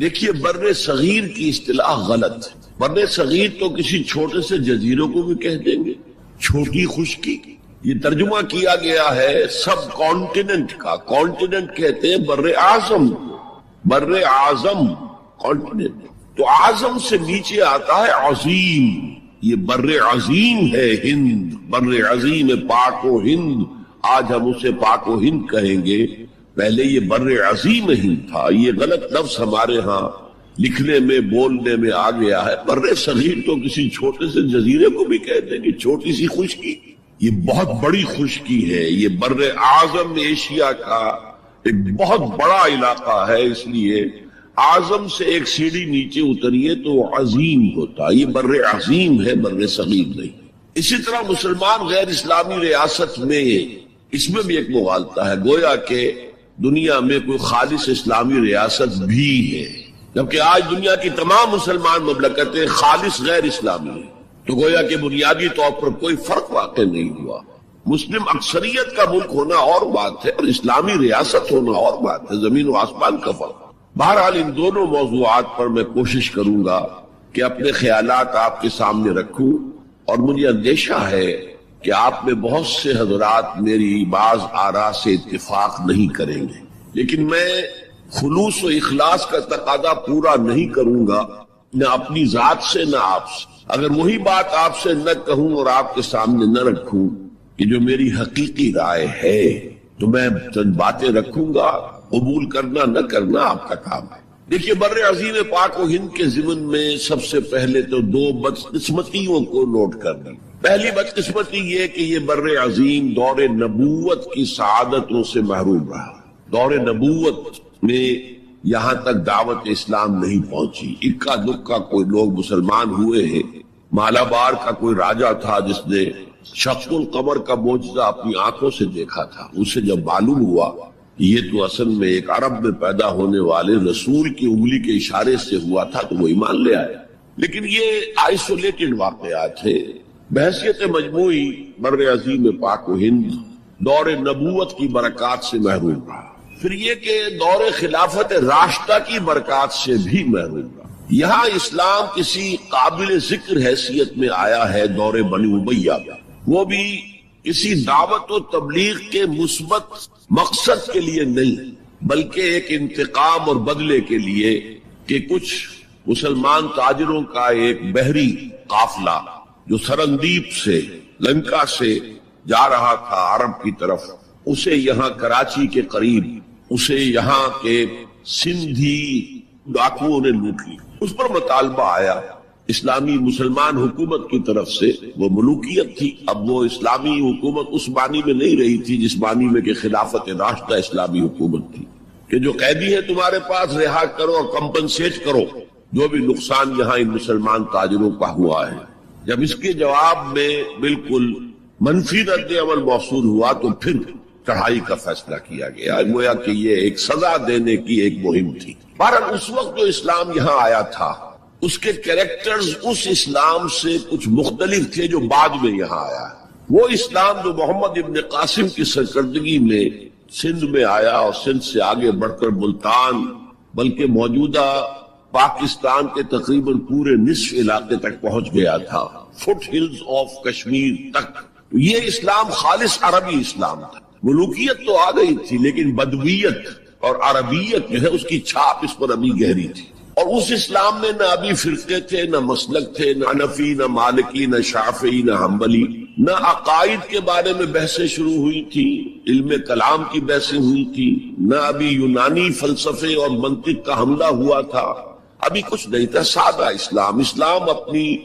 دیکھیے بر صغیر کی اصطلاح غلط ہے۔ بر صغیر تو کسی چھوٹے سے جزیرے کو بھی کہہ دیں گے، چھوٹی خشکی۔ یہ ترجمہ کیا گیا ہے سب کانٹیننٹ کا۔ کانٹیننٹ کہتے ہیں بر اعظم، بر اعظم کانٹیننٹ۔ تو اعظم سے نیچے آتا ہے عظیم، یہ بر عظیم ہے ہند، بر عظیم پاک و ہند۔ آج ہم اسے پاک و ہند کہیں گے، پہلے یہ بر عظیم ہند تھا۔ یہ غلط لفظ ہمارے ہاں لکھنے میں بولنے میں آ گیا ہے۔ بر صغیر تو کسی چھوٹے سے جزیرے کو بھی کہتے ہیں کہ چھوٹی سی خشکی، یہ بہت بڑی خشکی ہے۔ یہ بر اعظم ایشیا کا ایک بہت بڑا علاقہ ہے، اس لیے اعظم سے ایک سیڑھی نیچے اتریے تو عظیم ہوتا۔ یہ بر عظیم ہے، بر صغیر نہیں۔ اسی طرح مسلمان غیر اسلامی ریاست میں اس میں بھی ایک مغالطہ ہے، گویا کہ دنیا میں کوئی خالص اسلامی ریاست بھی ہے، جبکہ آج دنیا کی تمام مسلمان مملکتیں خالص غیر اسلامی ہیں۔ تو گویا کہ بنیادی طور پر کوئی فرق واقع نہیں ہوا۔ مسلم اکثریت کا ملک ہونا اور بات ہے، اور اسلامی ریاست ہونا اور بات ہے، زمین و آسمان کا فرق۔ بہرحال ان دونوں موضوعات پر میں کوشش کروں گا کہ اپنے خیالات آپ کے سامنے رکھوں، اور مجھے اندیشہ ہے کہ آپ میں بہت سے حضرات میری بعض آراء سے اتفاق نہیں کریں گے، لیکن میں خلوص و اخلاص کا تقاضا پورا نہیں کروں گا، نہ اپنی ذات سے نہ آپ سے۔ اگر وہی بات آپ سے نہ کہوں اور آپ کے سامنے نہ رکھوں کہ جو میری حقیقی رائے ہے، تو میں چند باتیں رکھوں گا، قبول کرنا نہ کرنا آپ کا کام ہے۔ دیکھیے بر عظیم پاک و ہند کے ضمن میں سب سے پہلے تو دو بدقسمتیوں کو نوٹ کرنا۔ پہلی بدقسمتی یہ کہ یہ بر عظیم دور نبوت کی سعادتوں سے محروم رہا۔ دور نبوت میں یہاں تک دعوت اسلام نہیں پہنچی، اکا دکا کوئی لوگ مسلمان ہوئے ہیں۔ مالابار کا کوئی راجہ تھا جس نے شق القمر کا معجزہ اپنی آنکھوں سے دیکھا تھا، اسے جب معلوم ہوا یہ تو اصل میں ایک عرب میں پیدا ہونے والے رسول کی انگلی کے اشارے سے ہوا تھا، تو وہ ایمان لے آیا۔ لیکن یہ آئسولیٹڈ واقعات ہیں۔ بحیثیت مجموعی بر عظیم پاک و ہند دور نبوت کی برکات سے محروم رہا۔ پھر یہ کہ دور خلافت راشدہ کی برکات سے بھی محروم رہا۔ یہاں اسلام کسی قابل ذکر حیثیت میں آیا ہے دور بنی امیہ میں، وہ بھی کسی دعوت و تبلیغ کے مثبت مقصد کے لیے نہیں، بلکہ ایک انتقام اور بدلے کے لیے کہ کچھ مسلمان تاجروں کا ایک بحری قافلہ جو سرندیپ سے لنکا سے جا رہا تھا عرب کی طرف، اسے یہاں کراچی کے قریب اسے یہاں کے سندھی ڈاکوؤں نے لوٹ لی۔ اس پر مطالبہ آیا اسلامی مسلمان حکومت کی طرف سے، وہ ملوکیت تھی، اب وہ اسلامی حکومت اس معنی میں نہیں رہی تھی جس معنی میں کہ خلافت راشدہ اسلامی حکومت تھی، کہ جو قیدی ہے تمہارے پاس رہا کرو اور کمپنسیٹ کرو جو بھی نقصان یہاں ان مسلمان تاجروں کا ہوا ہے۔ جب اس کے جواب میں بالکل منفی رد عمل موصول ہوا تو پھر چڑھائی کا فیصلہ کیا گیا، گویا کہ یہ ایک سزا دینے کی ایک مہم تھی۔ بہرحال اس وقت جو اسلام یہاں آیا تھا اس کے کریکٹرز اس اسلام سے کچھ مختلف تھے جو بعد میں یہاں آیا ہے۔ وہ اسلام جو محمد ابن قاسم کی سرکردگی میں سندھ میں آیا اور سندھ سے آگے بڑھ کر ملتان بلکہ موجودہ پاکستان کے تقریباً پورے نصف علاقے تک پہنچ گیا تھا، فٹ ہلز آف کشمیر تک، یہ اسلام خالص عربی اسلام تھا۔ ملوکیت تو آ گئی تھی لیکن بدویت اور عربیت جو ہے اس کی چھاپ اس پر ابھی گہری تھی۔ اور اس اسلام میں نہ ابھی فرقے تھے، نہ مسلک تھے، نہ حنفی، نہ مالکی، نہ شافعی، نہ حنبلی، نہ عقائد کے بارے میں بحثیں شروع ہوئی تھی، علم کلام کی بحثیں ہوئی تھی، نہ ابھی یونانی فلسفے اور منطق کا حملہ ہوا تھا، ابھی کچھ نہیں تھا، سادہ اسلام۔ اسلام اپنی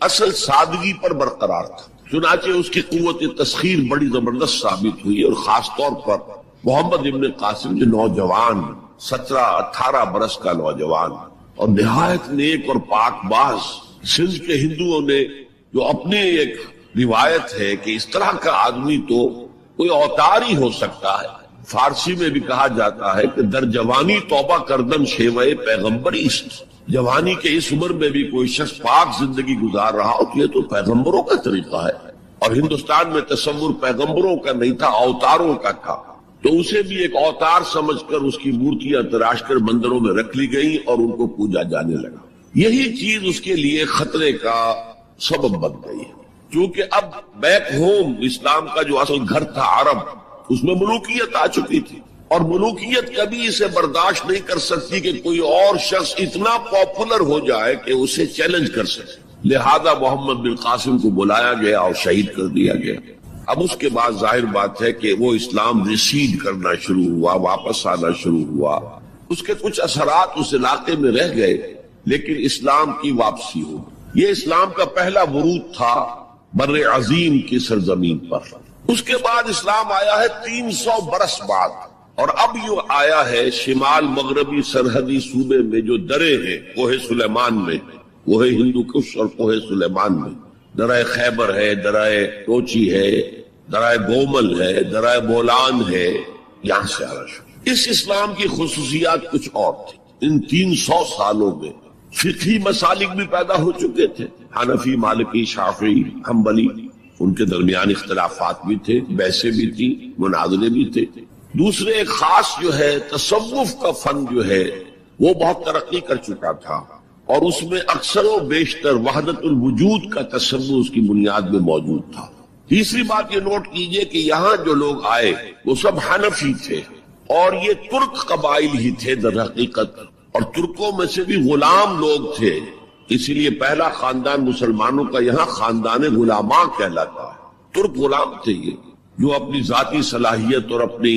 اصل سادگی پر برقرار تھا، چنانچہ اس کی قوت تسخیر بڑی زبردست ثابت ہوئی، اور خاص طور پر محمد ابن قاسم جو نوجوان 17-18 برس کا نوجوان اور نہایت نیک اور پاک باز، سندھ کے ہندوؤں نے جو اپنی ایک روایت ہے کہ اس طرح کا آدمی تو کوئی اوتار ہی ہو سکتا ہے، فارسی میں بھی کہا جاتا ہے کہ در جوانی توبہ کردن شیوے پیغمبری است، جوانی کے اس عمر میں بھی کوئی شخص پاک زندگی گزار رہا ہو تو یہ تو پیغمبروں کا طریقہ ہے، اور ہندوستان میں تصور پیغمبروں کا نہیں تھا، اوتاروں کا تھا۔ تو اسے بھی ایک اوتار سمجھ کر اس کی مورتیاں تراش کر مندروں میں رکھ لی گئی اور ان کو پوجا جانے لگا۔ یہی چیز اس کے لیے خطرے کا سبب بن گئی ہے، کیونکہ اب بیک ہوم اسلام کا جو اصل گھر تھا عرب، اس میں ملوکیت آ چکی تھی، اور ملوکیت کبھی اسے برداشت نہیں کر سکتی کہ کوئی اور شخص اتنا پاپولر ہو جائے کہ اسے چیلنج کر سکے۔ لہذا محمد بن قاسم کو بلایا گیا اور شہید کر دیا گیا۔ اب اس کے بعد ظاہر بات ہے کہ وہ اسلام ریسیڈ کرنا شروع ہوا، واپس آنا شروع ہوا، اس کے کچھ اثرات اس علاقے میں رہ گئے، لیکن اسلام کی واپسی ہو۔ یہ اسلام کا پہلا ورود تھا بر عظیم کی سرزمین پر۔ اس کے بعد اسلام آیا ہے 300 برس بعد، اور اب یہ آیا ہے شمال مغربی سرحدی صوبے میں جو درے ہیں، کوہ سلیمان میں، کوہ ہندو کش اور کوہ سلیمان میں، درائے خیبر ہے، درائے ٹوچی ہے، درائے گومل ہے، درائے بولان ہے، یہاں سے آنا شروع۔ اس اسلام کی خصوصیات کچھ اور تھی۔ ان 300 سالوں میں فقہی مسالک بھی پیدا ہو چکے تھے، حنفی، مالکی، شافعی، حنبلی، ان کے درمیان اختلافات بھی تھے، بحثیں بھی تھی، مناظرے بھی تھے۔ دوسرے ایک خاص جو ہے تصوف کا فن جو ہے وہ بہت ترقی کر چکا تھا، اور اس میں اکثر و بیشتر وحدت الوجود کا تصور اس کی بنیاد میں موجود تھا۔ تیسری بات یہ نوٹ کیجئے کہ یہاں جو لوگ آئے وہ سب حنفی تھے، اور یہ ترک قبائل ہی تھے در حقیقت، اور ترکوں میں سے بھی غلام لوگ تھے، اسی لیے پہلا خاندان مسلمانوں کا یہاں خاندان غلاماں کہلاتا ہے۔ ترک غلام تھے یہ، جو اپنی ذاتی صلاحیت اور اپنی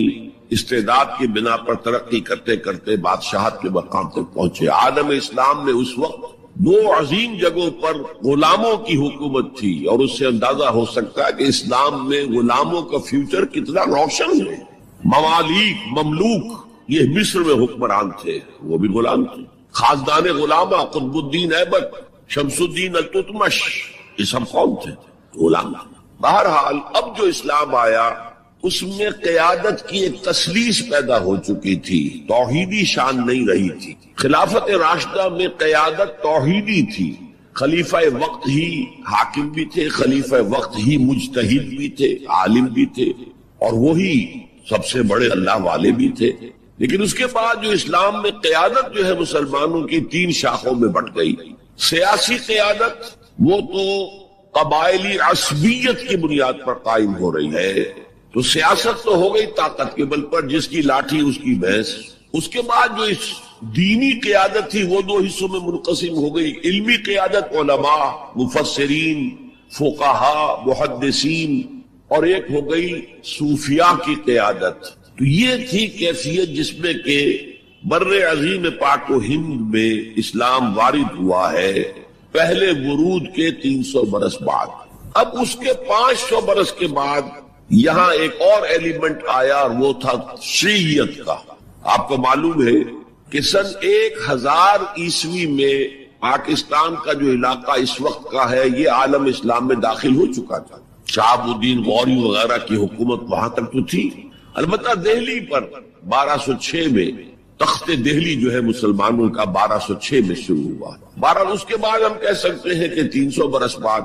استعداد کی بنا پر ترقی کرتے کرتے بادشاہت کے مقام تک پہنچے۔ عالم اسلام میں اس وقت 2 عظیم جگہوں پر غلاموں کی حکومت تھی، اور اس سے اندازہ ہو سکتا ہے کہ اسلام میں غلاموں کا فیوچر کتنا روشن ہے۔ ممالک، مملوک، یہ مصر میں حکمران تھے، وہ بھی غلام تھے۔ خاصدان غلامہ، قطب الدین ایبک، شمس الدین التتمش، یہ سب کون تھے؟ غلام۔ بہرحال اب جو اسلام آیا اس میں قیادت کی ایک تسلیس پیدا ہو چکی تھی، توحیدی شان نہیں رہی تھی۔ خلافت راشدہ میں قیادت توحیدی تھی، خلیفہ وقت ہی حاکم بھی تھے، خلیفہ وقت ہی مجتہد بھی تھے، عالم بھی تھے، اور وہی سب سے بڑے اللہ والے بھی تھے۔ لیکن اس کے بعد جو اسلام میں قیادت جو ہے مسلمانوں کی 3 شاخوں میں بٹ گئی۔ سیاسی قیادت وہ تو قبائلی عصبیت کی بنیاد پر قائم ہو رہی ہے، تو سیاست تو ہو گئی طاقت کے بل پر، جس کی لاٹھی اس کی بھینس۔ اس کے بعد جو اس دینی قیادت تھی وہ 2 حصوں میں منقسم ہو گئی، علمی قیادت، علماء، مفسرین، فقہاء، محدثین، اور ایک ہو گئی صوفیاء کی قیادت۔ تو یہ تھی کیفیت جس میں کہ بر عظیم پاک و ہند میں اسلام وارد ہوا ہے پہلے ورود کے 300 برس بعد۔ اب اس کے 500 برس کے بعد یہاں ایک اور ایلیمنٹ آیا، اور وہ تھا شیعیت کا۔ آپ کو معلوم ہے کہ سن 1000 عیسوی میں پاکستان کا جو علاقہ اس وقت کا ہے یہ عالم اسلام میں داخل ہو چکا تھا۔ شہاب الدین غوری وغیرہ کی حکومت وہاں تک تو تھی، البتہ دہلی پر 1206 میں تخت دہلی جو ہے مسلمانوں کا 1206 میں شروع ہوا۔ بہرحال اس کے بعد ہم کہہ سکتے ہیں کہ 300 برس بعد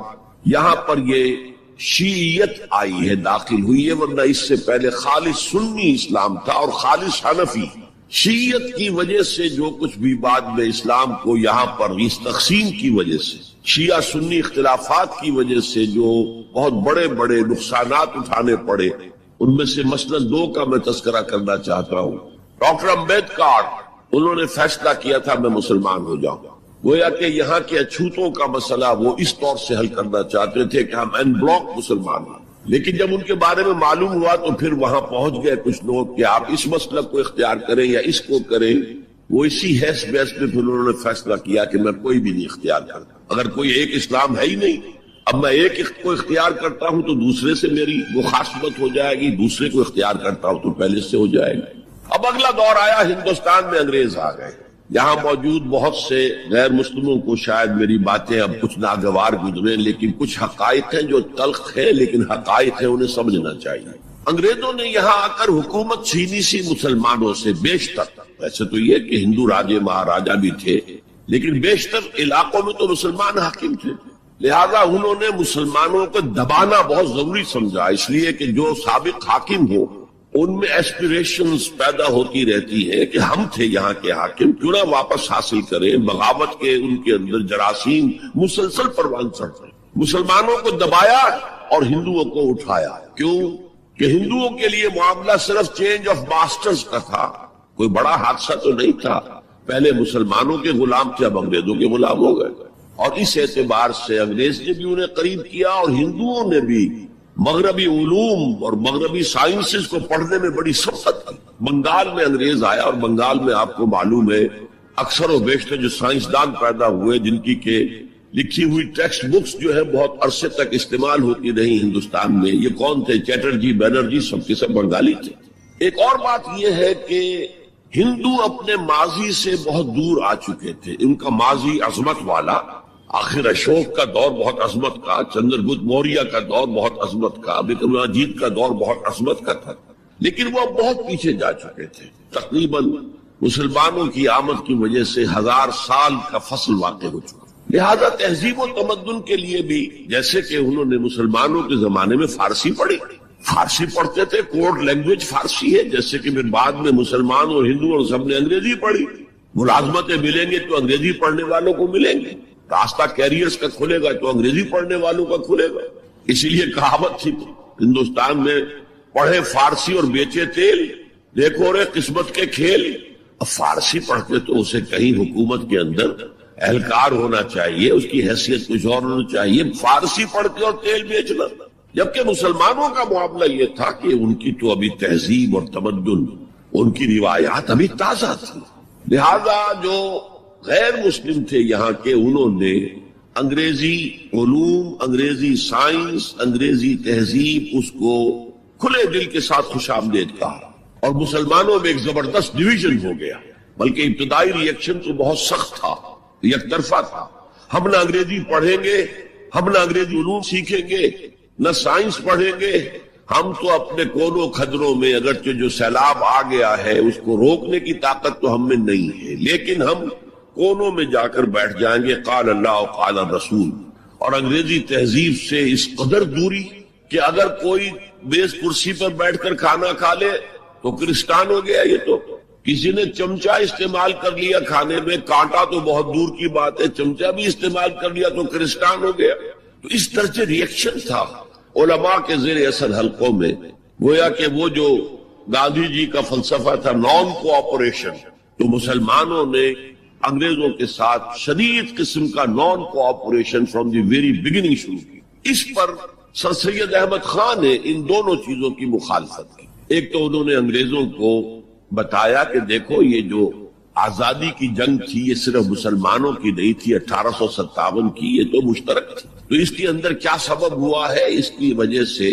یہاں پر یہ شیعیت آئی ہے، داخل ہوئی ہے، ورنہ اس سے پہلے خالص سنی اسلام تھا اور خالص حنفی۔ شیعیت کی وجہ سے جو کچھ بھی بعد میں اسلام کو یہاں پر اس تقسیم کی وجہ سے، شیعہ سنی اختلافات کی وجہ سے جو بہت بڑے بڑے نقصانات اٹھانے پڑے، ان میں سے مثلا 2 کا میں تذکرہ کرنا چاہتا ہوں۔ ڈاکٹر امبیڈکر، انہوں نے فیصلہ کیا تھا میں مسلمان ہو جاؤں، گویا کہ یہاں کے اچھوتوں کا مسئلہ وہ اس طور سے حل کرنا چاہتے تھے کہ ہم ان بلاک مسلمان ہیں، لیکن جب ان کے بارے میں معلوم ہوا تو پھر وہاں پہنچ گئے کچھ لوگ کہ آپ اس مسلک کو اختیار کریں یا اس کو کریں۔ وہ اسی حیث بحث میں پھر انہوں نے فیصلہ کیا کہ میں کوئی بھی نہیں اختیار کرتا، اگر کوئی ایک اسلام ہے ہی نہیں، اب میں ایک کو اختیار کرتا ہوں تو دوسرے سے میری مخاصمت ہو جائے گی، دوسرے کو اختیار کرتا ہوں تو پہلے سے ہو جائے گا۔ اب اگلا دور آیا، ہندوستان میں انگریز آ گئے۔ یہاں موجود بہت سے غیر مسلموں کو شاید میری باتیں اب کچھ ناگوار گزریں، لیکن کچھ حقائق ہیں جو تلخ ہیں لیکن حقائق ہیں، انہیں سمجھنا چاہیے۔ انگریزوں نے یہاں آ کر حکومت چھینی سی مسلمانوں سے بیشتر۔ ویسے تو یہ کہ ہندو راجے مہاراجا بھی تھے، لیکن بیشتر علاقوں میں تو مسلمان حاکم تھے، لہذا انہوں نے مسلمانوں کو دبانا بہت ضروری سمجھا، اس لیے کہ جو سابق حاکم ہو ان میں ایسپریشنز پیدا ہوتی رہتی ہیں کہ ہم تھے یہاں کے حاکم، کیوں نہ واپس حاصل کریں. بغاوت کے ان کے اندر جراثیم مسلسل پروان چڑھتے، مسلمانوں کو دبایا اور ہندوؤں کو اٹھایا. کیوں کہ ہندوؤں کے لیے معاملہ صرف چینج آف ماسٹرز کا تھا، کوئی بڑا حادثہ تو نہیں تھا. پہلے مسلمانوں کے غلام تھے، اب انگریزوں کے غلام ہو گئے، اور اس اعتبار سے انگریز نے بھی انہیں قریب کیا اور ہندوؤں نے بھی مغربی علوم اور مغربی سائنسز کو پڑھنے میں بڑی سبقت کی. بنگال میں انگریز آیا، اور بنگال میں آپ کو معلوم ہے اکثر و بیشتر جو سائنسدان پیدا ہوئے جن کی کہ لکھی ہوئی ٹیکسٹ بکس جو ہے بہت عرصے تک استعمال ہوتی رہی ہندوستان میں، یہ کون تھے؟ چیٹرجی، بینرجی، سب کے سب بنگالی تھے. ایک اور بات یہ ہے کہ ہندو اپنے ماضی سے بہت دور آ چکے تھے. ان کا ماضی عظمت والا، آخر اشوک کا دور بہت عظمت کا، چندر گپت موریہ کا دور بہت عظمت کا، وکرماجیت کا دور بہت عظمت کا تھا، لیکن وہ بہت پیچھے جا چکے تھے. تقریباً مسلمانوں کی آمد کی وجہ سے 1000 سال کا فصل واقع ہو چکا. لہذا تہذیب و تمدن کے لیے بھی، جیسے کہ انہوں نے مسلمانوں کے زمانے میں فارسی پڑھی، فارسی پڑھتے تھے، کوڈ لینگویج فارسی ہے، جیسے کہ پھر بعد میں مسلمان اور ہندو اور سب نے انگریزی پڑھی. ملازمتیں ملیں گے تو انگریزی پڑھنے والوں کو ملیں گے، راستہ کیریئرز کا کھلے گا تو انگریزی پڑھنے والوں کا کھلے گا. اسی لیے کہاوت تھی ہندوستان میں، پڑھے فارسی اور بیچے تیل، دیکھو رے قسمت کے کھیل. اب فارسی پڑھتے تو اسے کہیں حکومت کے اندر اہلکار ہونا چاہیے، اس کی حیثیت کچھ اور ہونا چاہیے. فارسی پڑھ کے اور تیل بیچنا. جبکہ مسلمانوں کا معاملہ یہ تھا کہ ان کی تو ابھی تہذیب اور تمدن، ان کی روایات ابھی تازہ تھی. لہذا جو غیر مسلم تھے یہاں کے، انہوں نے انگریزی علوم، انگریزی سائنس، انگریزی تہذیب، اس کو کھلے دل کے ساتھ خوش آمدید کہا. اور مسلمانوں میں ایک زبردست ڈویژن ہو گیا، بلکہ ابتدائی ریئیکشن تو بہت سخت تھا، یک طرفہ تھا. ہم نہ انگریزی پڑھیں گے، ہم نہ انگریزی علوم سیکھیں گے، نہ سائنس پڑھیں گے. ہم تو اپنے کونوں کھدروں میں، اگرچہ جو سیلاب آ گیا ہے اس کو روکنے کی طاقت تو ہم میں نہیں ہے، لیکن ہم کونوں میں جا کر بیٹھ جائیں گے. قال اللہ و قال رسول. اور انگریزی تہذیب سے اس قدر دوری کہ اگر کوئی میز کرسی پر بیٹھ کر کھانا کھا لے تو کرسٹان ہو گیا. یہ تو کسی نے چمچہ استعمال کر لیا کھانے میں، کانٹا تو بہت دور کی بات ہے، چمچہ بھی استعمال کر لیا تو کرسٹان ہو گیا. تو اس طرح سے ریئیکشن تھا علماء کے زیر اثر حلقوں میں. گویا کہ وہ جو گاندھی جی کا فلسفہ تھا نان کوآپریشن، تو مسلمانوں نے انگریزوں کے ساتھ شدید قسم کا naan cooperation from the very beginning شروع کی. اس پر سر سید احمد خان نے ان دونوں چیزوں کی مخالفت کی. ایک تو انہوں نے انگریزوں کو بتایا کہ دیکھو یہ جو آزادی کی جنگ تھی یہ صرف مسلمانوں کی نہیں تھی، 1857 کی، یہ تو مشترک تھی. تو اس کے اندر کیا سبب ہوا ہے، اس کی وجہ سے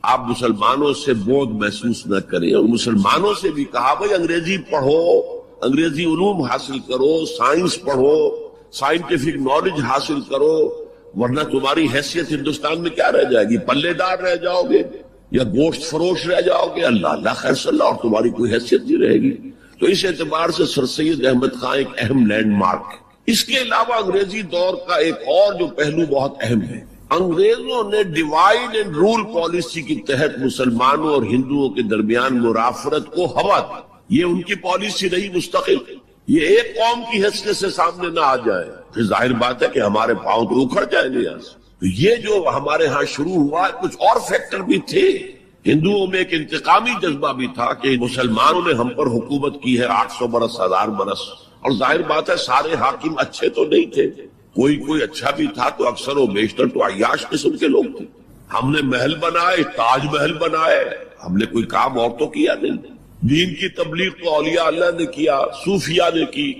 آپ مسلمانوں سے بودھ محسوس نہ کریں. اور مسلمانوں سے بھی کہا بھائی انگریزی پڑھو، انگریزی علوم حاصل کرو، سائنس پڑھو، سائنٹیفک نالج حاصل کرو، ورنہ تمہاری حیثیت ہندوستان میں کیا رہ جائے گی؟ پلے دار رہ جاؤ گے یا گوشت فروش رہ جاؤ گے. اللہ اللہ خیر صلی اللہ، اور تمہاری کوئی حیثیت نہیں رہے گی. تو اس اعتبار سے سر سید احمد خان ایک اہم لینڈ مارک. اس کے علاوہ انگریزی دور کا ایک اور جو پہلو بہت اہم ہے، انگریزوں نے ڈیوائڈ اینڈ رول پالیسی کے تحت مسلمانوں اور ہندوؤں کے درمیان مرافرت کو ہوا دی. یہ ان کی پالیسی نہیں مستقل، یہ ایک قوم کی حیثیت سے سامنے نہ آ جائے. پھر ظاہر بات ہے کہ ہمارے پاؤں تو اکھڑ جائیں گے یہاں سے. تو یہ جو ہمارے ہاں شروع ہوا، کچھ اور فیکٹر بھی تھے. ہندوؤں میں ایک انتقامی جذبہ بھی تھا کہ مسلمانوں نے ہم پر حکومت کی ہے 800 برس، 1000 برس، اور ظاہر بات ہے سارے حاکم اچھے تو نہیں تھے، کوئی اچھا بھی تھا، تو اکثر و بیشتر تو عیاش قسم کے لوگ تھے. ہم نے محل بنائے، تاج محل بنائے، ہم نے کوئی کام اور تو کیا نہیں. دین کی تبلیغ تو اولیاء اللہ نے کیا، صوفیاء نے کی.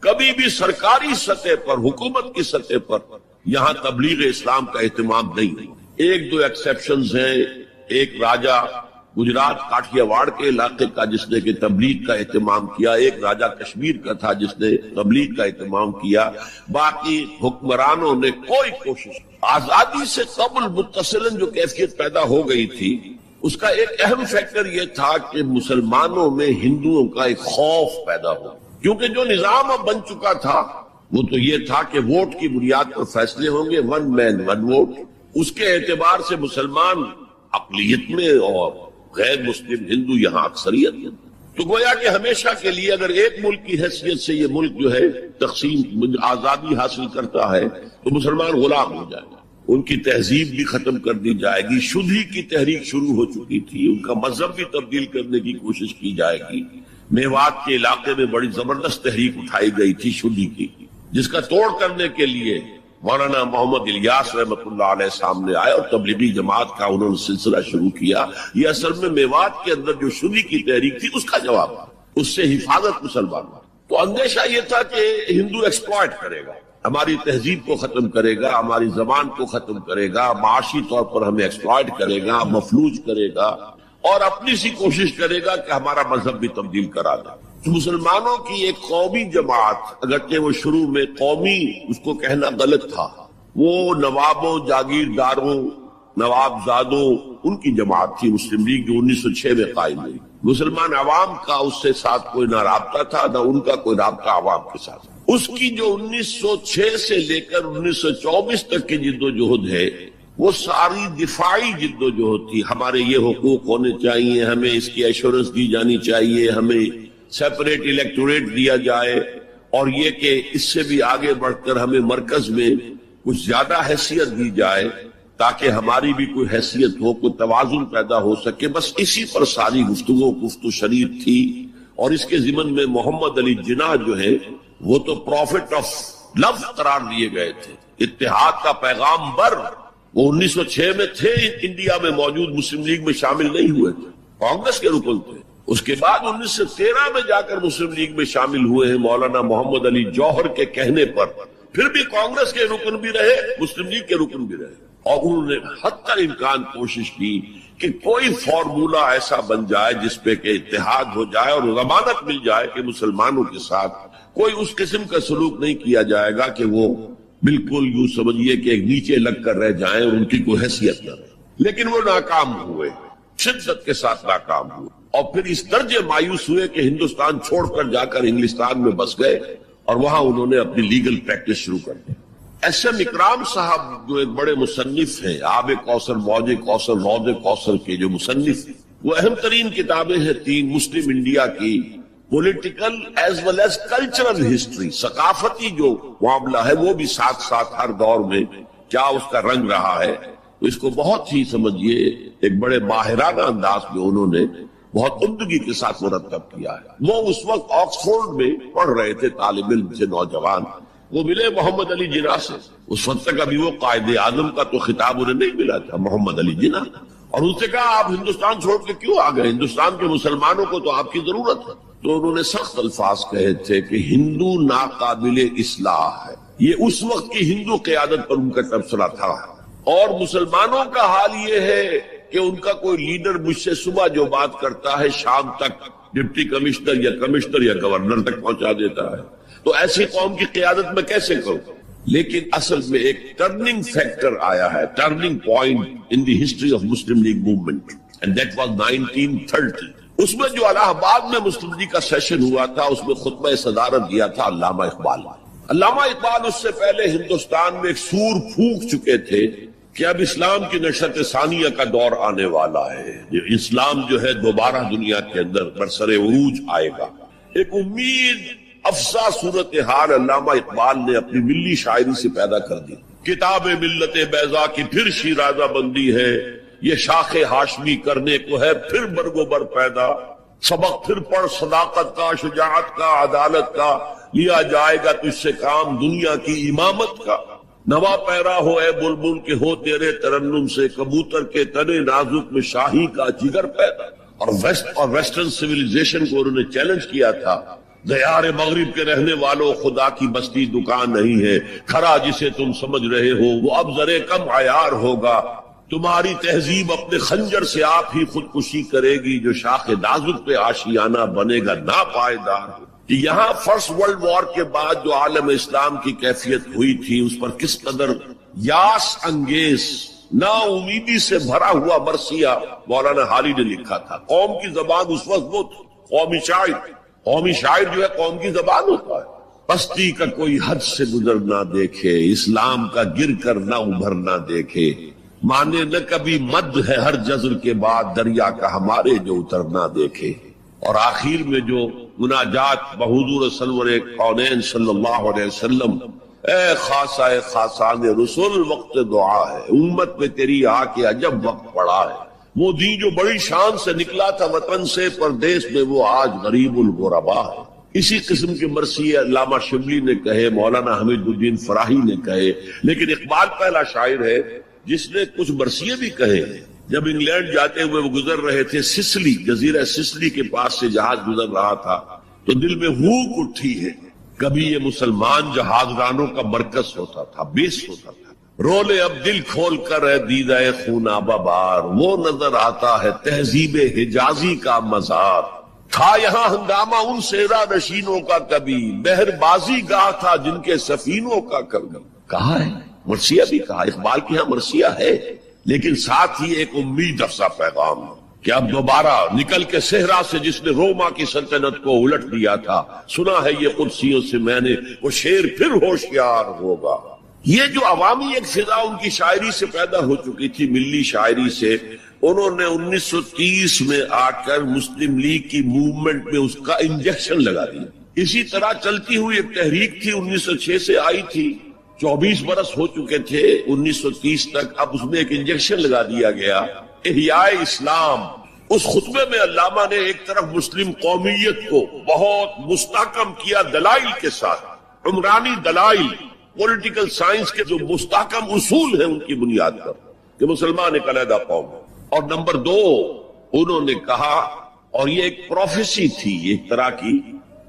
کبھی بھی سرکاری سطح پر، حکومت کی سطح پر یہاں تبلیغ اسلام کا اہتمام نہیں. ایک دو ایکسیپشنز ہیں. ایک راجہ گجرات کاٹھیا واڑ کے علاقے کا جس نے کہ تبلیغ کا اہتمام کیا، ایک راجہ کشمیر کا تھا جس نے تبلیغ کا اہتمام کیا. باقی حکمرانوں نے کوئی کوشش. آزادی سے قبل متصلاً جو کیفیت پیدا ہو گئی تھی، اس کا ایک اہم فیکٹر یہ تھا کہ مسلمانوں میں ہندوؤں کا ایک خوف پیدا ہو، کیونکہ جو نظام اب بن چکا تھا وہ تو یہ تھا کہ ووٹ کی بنیاد پر فیصلے ہوں گے، 1 مین 1 ووٹ. اس کے اعتبار سے مسلمان اقلیت میں اور غیر مسلم ہندو یہاں اکثریت ہے۔ تو گویا کہ ہمیشہ کے لیے اگر ایک ملک کی حیثیت سے یہ ملک جو ہے تقسیم آزادی حاصل کرتا ہے تو مسلمان غلام ہو جائے گا، ان کی تہذیب بھی ختم کر دی جائے گی۔ شدھی کی تحریک شروع ہو چکی تھی، ان کا مذہب بھی تبدیل کرنے کی کوشش کی جائے گی۔ میوات کے علاقے میں بڑی زبردست تحریک اٹھائی گئی تھی شدھی کی، جس کا توڑ کرنے کے لیے مولانا محمد الیاس رحمۃ اللہ علیہ سامنے آئے اور تبلیغی جماعت کا انہوں نے سلسلہ شروع کیا۔ یہ اصل میں میوات کے اندر جو شدھی کی تحریک تھی اس کا جواب تھا، اس سے حفاظت مسلمان۔ تو اندیشہ یہ تھا کہ ہندو ایکسپلائٹ کرے گا، ہماری تہذیب کو ختم کرے گا، ہماری زبان کو ختم کرے گا، معاشی طور پر ہمیں ایکسپلائٹ کرے گا، مفلوج کرے گا، اور اپنی سی کوشش کرے گا کہ ہمارا مذہب بھی تبدیل کرا دے۔ مسلمانوں کی ایک قومی جماعت، اگرچہ وہ شروع میں قومی اس کو کہنا غلط تھا، وہ نوابوں، جاگیرداروں، نواب زادوں ان کی جماعت تھی مسلم لیگ، جو 1906 میں قائم ہوئی۔ مسلمان عوام کا اس سے ساتھ کوئی نہ رابطہ تھا، نہ ان کا کوئی رابطہ عوام کے ساتھ۔ اس کی جو 1906 سے لے کر 1924 تک کی جدوجہد ہے، وہ ساری دفاعی جدوجہد تھی۔ ہمارے یہ حقوق ہونے چاہیے، ہمیں اس کی ایشورنس دی جانی چاہیے، ہمیں سیپریٹ الیکٹوریٹ دیا جائے، اور یہ کہ اس سے بھی آگے بڑھ کر ہمیں مرکز میں کچھ زیادہ حیثیت دی جائے تاکہ ہماری بھی کوئی حیثیت ہو، کوئی توازن پیدا ہو سکے۔ بس اسی پر ساری گفت و شریف تھی۔ اور اس کے ضمن میں محمد علی جناح جو ہے وہ تو پروفٹ آف لو قرار دیے گئے تھے، اتحاد کا پیغام بر۔ وہ 1906 میں تھے انڈیا میں موجود، مسلم لیگ میں شامل نہیں ہوئے تھے، کانگریس کے رکن تھے۔ اس کے بعد 1913 میں جا کر مسلم لیگ میں شامل ہوئے ہیں مولانا محمد علی جوہر کے کہنے پر، پھر بھی کانگریس کے رکن بھی رہے، مسلم لیگ کے رکن بھی رہے، اور انہوں نے حتی الامکان کوشش کی کہ کوئی فارمولا ایسا بن جائے جس پہ کہ اتحاد ہو جائے اور ضمانت مل جائے کہ مسلمانوں کے ساتھ کوئی اس قسم کا سلوک نہیں کیا جائے گا کہ وہ بالکل یوں سمجھیے کہ ایک نیچے لگ کر رہ جائیں اور ان کی کوئی حیثیت نہ رہے۔ لیکن وہ ناکام ہوئے، شدت کے ساتھ ناکام ہوئے، اور پھر اس درجے مایوس ہوئے کہ ہندوستان چھوڑ کر جا کر انگلستان میں بس گئے، اور وہاں انہوں نے اپنی لیگل پریکٹس شروع کر دی۔ ایس ایم اکرام صاحب جو ایک بڑے مصنف ہیں، آب کوثر، موج کوثر، روض کوثر کے جو مصنف ہیں، وہ اہم ترین کتابیں ہیں تین مسلم انڈیا کی، political as well as cultural history, ثقافتی جو معاملہ ہے وہ بھی ساتھ ساتھ ہر دور میں کیا اس کا رنگ رہا ہے، تو اس کو بہت ہی سمجھیے ایک بڑے ماہرانہ انداز میں انہوں نے بہت عمدگی کے ساتھ مرتب کیا ہے۔ وہ اس وقت آکسفورڈ میں پڑھ رہے تھے، طالب علم سے نوجوان، وہ ملے محمد علی جناح سے۔ اس وقت تک ابھی وہ قائد اعظم کا تو خطاب انہیں نہیں ملا تھا، محمد علی جناح، اور ان سے کہا آپ ہندوستان چھوڑ کے کیوں آ گئے، ہندوستان کے مسلمانوں کو تو آپ کی ضرورت ہے۔ تو انہوں نے سخت الفاظ کہے تھے کہ ہندو ناقابل اصلاح ہے، یہ اس وقت کی ہندو قیادت پر ان کا تبصرہ تھا، اور مسلمانوں کا حال یہ ہے کہ ان کا کوئی لیڈر مجھ سے صبح جو بات کرتا ہے شام تک ڈپٹی کمشنر یا گورنر تک پہنچا دیتا ہے، تو ایسی قوم کی قیادت میں کیسے کروں؟ لیکن اصل میں ایک ٹرننگ فیکٹر آیا ہے، turning point in the history of Muslim league movement, and that was 1930۔ اس میں جو الہ آباد میں مسلم لیگ کا سیشن ہوا تھا، اس میں خطبہ صدارت دیا تھا علامہ اقبال۔ علامہ اقبال اس سے پہلے ہندوستان میں ایک سور پھونک چکے تھے کہ اب اسلام کی نشأت ثانیہ کا دور آنے والا ہے، اسلام جو ہے دوبارہ دنیا کے اندر برسر عروج آئے گا۔ ایک امید افزا صورتحال علامہ اقبال نے اپنی ملی شاعری سے پیدا کر دی۔ کتاب ملت بیضا کی پھر شیرازہ بندی ہے، یہ شاخ ہاشمی کرنے کو ہے پھر برگ و بر پیدا، سبق پھر پڑھ صداقت کا، شجاعت کا، عدالت کا، لیا جائے گا تجھ سے کام دنیا کی امامت کا۔ نوا پیرا ہو اے بلبل کے ہو تیرے ترنم سے، کبوتر کے تنے نازک میں شاہی کا جگر پیدا۔ اور ویسٹرن سیویلائزیشن کو انہوں نے چیلنج کیا تھا، دیار مغرب کے رہنے والوں خدا کی بستی دکان نہیں ہے، کھرا جسے تم سمجھ رہے ہو وہ اب ذرے کم عیار ہوگا، تمہاری تہذیب اپنے خنجر سے آپ ہی خودکشی کرے گی، جو شاخ نازک پہ آشیانہ بنے گا ناپائیدار۔ یہاں فرسٹ ورلڈ وار کے بعد جو عالم اسلام کی کیفیت ہوئی تھی، اس پر کس قدر یاس انگیز، نا امیدی سے بھرا ہوا مرثیہ مولانا حالی نے لکھا تھا۔ قوم کی زبان اس وقت وہ تھی، قومی شاعر جو ہے قوم کی زبان ہوتا ہے۔ پستی کا کوئی حد سے گزر نہ دیکھے، اسلام کا گر کر نہ ابھر نہ دیکھے، مانے نہ کبھی مد ہے ہر جزر کے بعد دریا کا ہمارے جو اترنا دیکھے. اور آخر میں جو مناجات بحضور سرور کونین صلی اللہ علیہ وسلم، اے خاصہ خاصان رسول وقت دعا ہے، امت میں تیری آ کے عجب وقت پڑا ہے. وہ دین جو بڑی شان سے نکلا تھا وطن سے پردیس میں، وہ آج غریب الغربا ہے. اسی قسم کے مرثیے علامہ شبلی نے کہے، مولانا حمید الدین فراہی نے کہے، لیکن اقبال پہلا شاعر ہے جس نے کچھ مرثیے بھی کہے. جب انگلینڈ جاتے ہوئے وہ گزر رہے تھے سسلی، جزیرہ سسلی کے پاس سے جہاز گزر رہا تھا تو دل میں ہوک اٹھی ہے، کبھی یہ مسلمان جہاز رانوں کا مرکز ہوتا تھا، بیس ہوتا تھا. رولے اب دل کھول کر ہے دیدہ خونابہ بار، وہ نظر آتا ہے تہذیب حجازی کا مزار. تھا یہاں ہنگامہ ان سیرا نشینوں کا کبھی، بحر بازی گاہ تھا جن کے سفینوں کا کبھی. کہا ہے مرثیہ بھی کہا، اقبال کے ہاں مرثیہ ہے، لیکن ساتھ ہی ایک امید افزا پیغام کہ اب دوبارہ نکل کے صحرا سے جس نے روما کی سلطنت کو الٹ دیا تھا، سنا ہے یہ قدسیوں سے میں نے، وہ شیر پھر ہوشیار ہوگا. یہ جو عوامی ایک فضا ان کی شاعری سے پیدا ہو چکی تھی، ملی شاعری سے، انہوں نے 1930 میں آ کر مسلم لیگ کی موومنٹ میں اس کا انجیکشن لگا دیا. اسی طرح چلتی ہوئی ایک تحریک تھی، 1906 سے آئی تھی، 24 برس ہو چکے تھے 1930 تک، اب اس میں ایک انجیکشن لگا دیا گیا، احیاء اسلام. اس خطبے میں علامہ نے ایک طرف مسلم قومیت کو بہت مستحکم کیا دلائل کے ساتھ، عمرانی دلائل، پولیٹیکل سائنس کے جو مستحکم اصول ہیں ان کی بنیاد پر کہ مسلمان ایک علیحدہ قوم ہے. اور نمبر 2 انہوں نے کہا، اور یہ ایک پروفیسی تھی، ایک طرح کی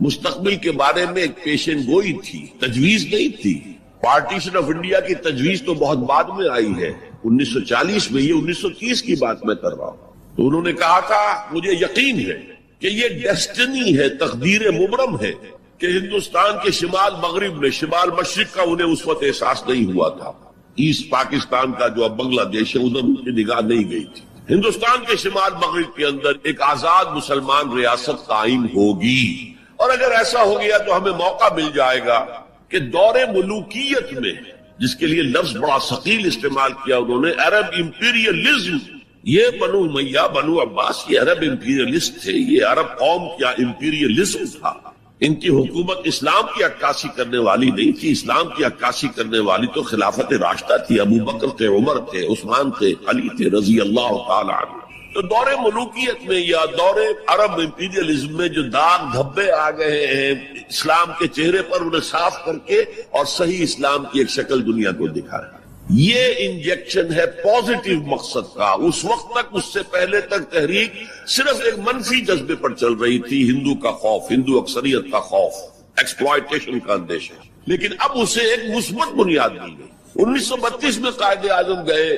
مستقبل کے بارے میں ایک پیشن گوئی تھی، تجویز نہیں تھی. پارٹیشن آف انڈیا کی تجویز تو بہت بعد میں آئی ہے، 1940 میں، یہ 1930 کی بات میں کر رہا ہوں. تو انہوں نے کہا تھا مجھے یقین ہے کہ یہ ڈیسٹنی ہے، تقدیر مبرم ہے کہ ہندوستان کے شمال مغرب میں، شمال مشرق کا انہیں اس وقت احساس نہیں ہوا تھا. ایسٹ پاکستان کا جو اب بنگلہ دیش ہے ادھر ان کی نگاہ نہیں گئی تھی. ہندوستان کے شمال مغرب کے اندر ایک آزاد مسلمان ریاست قائم ہوگی، اور اگر ایسا ہو گیا تو ہمیں موقع مل جائے گا کہ دور ملوکیت میں، جس کے لیے لفظ بڑا ثقیل استعمال کیا انہوں نے، عرب امپیریلزم. یہ بنو امیہ، بنو عباس یہ عرب امپیریلسٹ تھے، یہ عرب قوم کیا امپیریلزم تھا. ان کی حکومت اسلام کی عکاسی کرنے والی نہیں تھی، اسلام کی عکاسی کرنے والی تو خلافت راشدہ تھی، ابو بکر تھے، عمر تھے، عثمان تھے، علی تھے رضی اللہ تعالی عنہ. تو دور ملوکیت میں یا دور عرب امپیریلزم میں جو داغ دھبے آ گئے ہیں اسلام کے چہرے پر، انہیں صاف کر کے اور صحیح اسلام کی ایک شکل دنیا کو دکھایا. یہ انجیکشن ہے پازیٹیو مقصد کا. اس وقت تک، اس سے پہلے تک تحریک صرف ایک منفی جذبے پر چل رہی تھی، ہندو کا خوف، ہندو اکثریت کا خوف، ایکسپلائٹیشن کا اندیشہ. لیکن اب اسے ایک مثبت بنیاد مل گئی. 1932 میں قائد اعظم گئے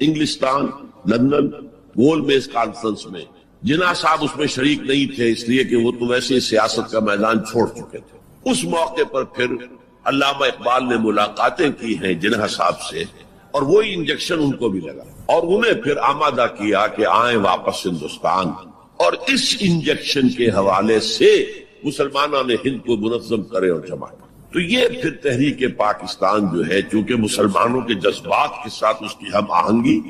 انگلستان، لندن، گول میز کانفرنس میں. جناح صاحب اس میں شریک نہیں تھے، اس لیے کہ وہ تو ویسے سیاست کا میدان چھوڑ چکے تھے. اس موقع پر پھر علامہ اقبال نے ملاقاتیں کی ہیں جناح صاحب سے، اور وہی انجیکشن ان کو بھی لگا اور انہیں پھر آمادہ کیا کہ آئیں واپس ہندوستان. اور اس انجیکشن کے حوالے سے مسلمانوں نے ہند کو منظم کرے اور جمع. تو یہ پھر تحریک پاکستان جو ہے، چونکہ مسلمانوں کے جذبات کے ساتھ اس کی ہم آہنگی،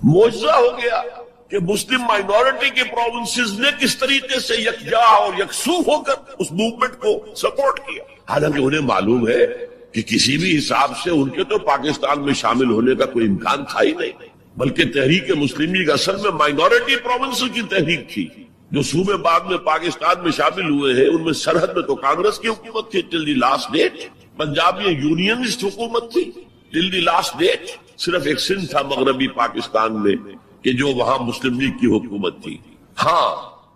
معجزہ ہو گیا کہ مسلم مائنورٹی کے پروونسز نے کس طریقے سے یکجا اور یکسو ہو کر اس موومنٹ کو سپورٹ کیا. حالانکہ انہیں معلوم ہے کہ کسی بھی حساب سے ان کے تو پاکستان میں شامل ہونے کا کوئی امکان تھا ہی نہیں، بلکہ تحریک مسلم لیگ اصل میں مائنورٹی پروونسز کی تحریک تھی. جو صوبے بعد میں پاکستان میں شامل ہوئے ہیں ان میں سرحد میں تو کانگریس کی حکومت تھی ٹل دی لاسٹ ڈیٹ، پنجاب میں یونینسٹ حکومت تھی ٹل دی لاسٹ ڈیٹ. صرف ایک سندھ تھا مغربی پاکستان میں کہ جو وہاں مسلم لیگ کی حکومت تھی. ہاں،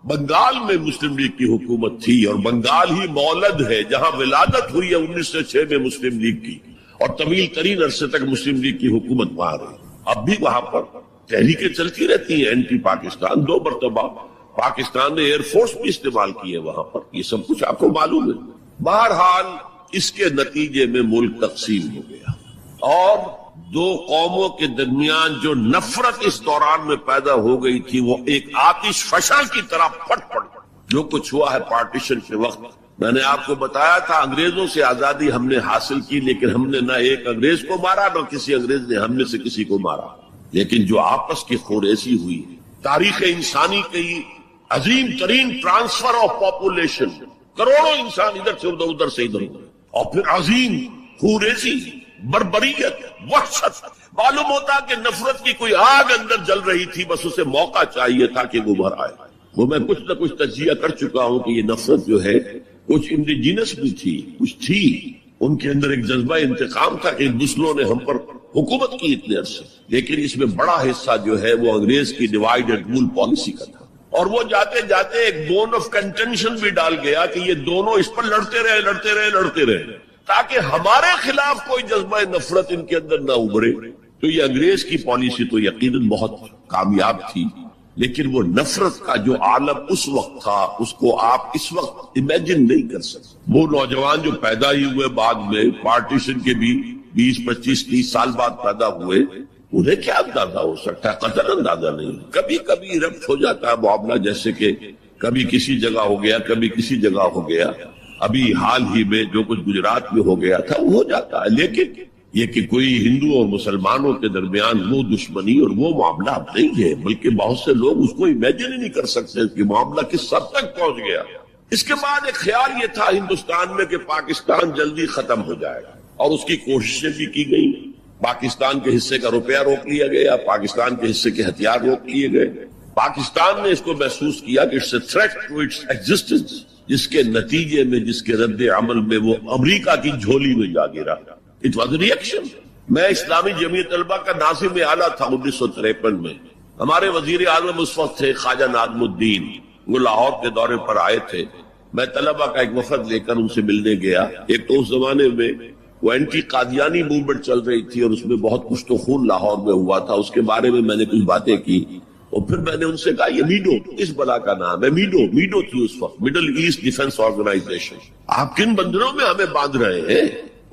بنگال میں مسلم لیگ کی حکومت تھی، اور بنگال ہی مولد ہے جہاں ولادت ہوئی ہے 1906 میں مسلم لیگ کی، اور طویل ترین عرصے تک مسلم لیگ کی حکومت وہاں رہی. اب بھی وہاں پر تحریکیں چلتی رہتی ہیں اینٹی پاکستان. 2 مرتبہ پاکستان نے ایئر فورس بھی استعمال کی ہے وہاں پر، یہ سب کچھ آپ کو معلوم ہے. بہرحال اس کے نتیجے میں ملک تقسیم ہو گیا، اور 2 قوموں کے درمیان جو نفرت اس دوران میں پیدا ہو گئی تھی وہ ایک آتش فشاں کی طرح پھٹ پڑ. جو کچھ ہوا ہے پارٹیشن کے وقت، میں نے آپ کو بتایا تھا انگریزوں سے آزادی ہم نے حاصل کی، لیکن ہم نے نہ ایک انگریز کو مارا، نہ کسی انگریز نے ہم میں سے کسی کو مارا. لیکن جو آپس کی خوریزی ہوئی، تاریخ انسانی کی عظیم ترین ٹرانسفر آف پاپولیشن، کروڑوں انسان ادھر سے ادھر، ادھر سے ادھر، اور پھر عظیم خوریزی، بربریت، وحشت. معلوم ہوتا کہ نفرت کی کوئی آگ اندر جل رہی تھی، بس اسے موقع چاہیے تھا کہ وہ بھر آئے. وہ میں کچھ نہ کچھ تجزیہ کر چکا ہوں کہ یہ نفرت جو ہے کچھ انڈیجینس بھی تھی، کچھ تھی ان کے اندر ایک جذبہ انتقام تھا کہ دوسروں نے ہم پر حکومت کی اتنے عرصے، لیکن اس میں بڑا حصہ جو ہے وہ انگریز کی ڈیوائڈ اینڈ رول پالیسی کا تھا. اور وہ جاتے جاتے ایک بون آف کنٹینشن بھی ڈال گیا کہ یہ دونوں اس پر لڑتے رہے تاکہ ہمارے خلاف کوئی جذبہ نفرت ان کے اندر نہ ابھرے. تو یہ انگریز کی پالیسی تو یقیناً بہت کامیاب تھی، لیکن وہ نفرت کا جو عالم اس وقت تھا اس کو آپ اس وقت امیجن نہیں کر سکتے. وہ نوجوان جو پیدا ہی ہوئے بعد میں پارٹیشن کے بھی 20 25 30 سال بعد پیدا ہوئے، انہیں کیا اندازہ ہو سکتا ہے؟ قطعاً اندازہ نہیں. کبھی کبھی ربط ہو جاتا ہے معاملہ، جیسے کہ کبھی کسی جگہ ہو گیا، کبھی کسی جگہ ہو گیا. ابھی حال ہی میں جو کچھ گجرات میں ہو گیا تھا وہ ہو جاتا ہے، لیکن یہ کہ کوئی ہندو اور مسلمانوں کے درمیان وہ دشمنی اور وہ معاملہ اب نہیں ہے، بلکہ بہت سے لوگ اس کو امیجن ہی نہیں کر سکتے کہ معاملہ کس حد تک پہنچ گیا. اس کے بعد ایک خیال یہ تھا ہندوستان میں کہ پاکستان جلدی ختم ہو جائے گا، اور اس کی کوششیں بھی کی گئی. پاکستان کے حصے کا روپیہ روک لیا گیا، پاکستان کے حصے کے ہتھیار روک لیے گئے. پاکستان نے اس کو محسوس کیا کہ it's a threat to its existence, جس کے نتیجے میں، جس کے رد عمل میں وہ امریکہ کی جھولی میں جا گرا. It was a reaction. میں اسلامی جمعیت طلبہ کا ناظم اعلیٰ تھا 1953 میں. ہمارے وزیر اعظم اس وقت تھے خواجہ نادم الدین، وہ لاہور کے دورے پر آئے تھے. میں طلبہ کا ایک وفد لے کر ان سے ملنے گیا. ایک تو اس زمانے میں وہ اینٹی قادیانی موومنٹ چل رہی تھی اور اس میں بہت کچھ تو خون لاہور میں ہوا تھا، اس کے بارے میں نے کچھ باتیں کی. اور پھر میں نے ان سے کہا یہ میڈو اس بلا کا نام ہے. میڈو تھی اس وقت، مڈل ایسٹ ڈیفنس آرگنائزیشن. آپ کن بندروں میں ہمیں باندھ رہے ہیں؟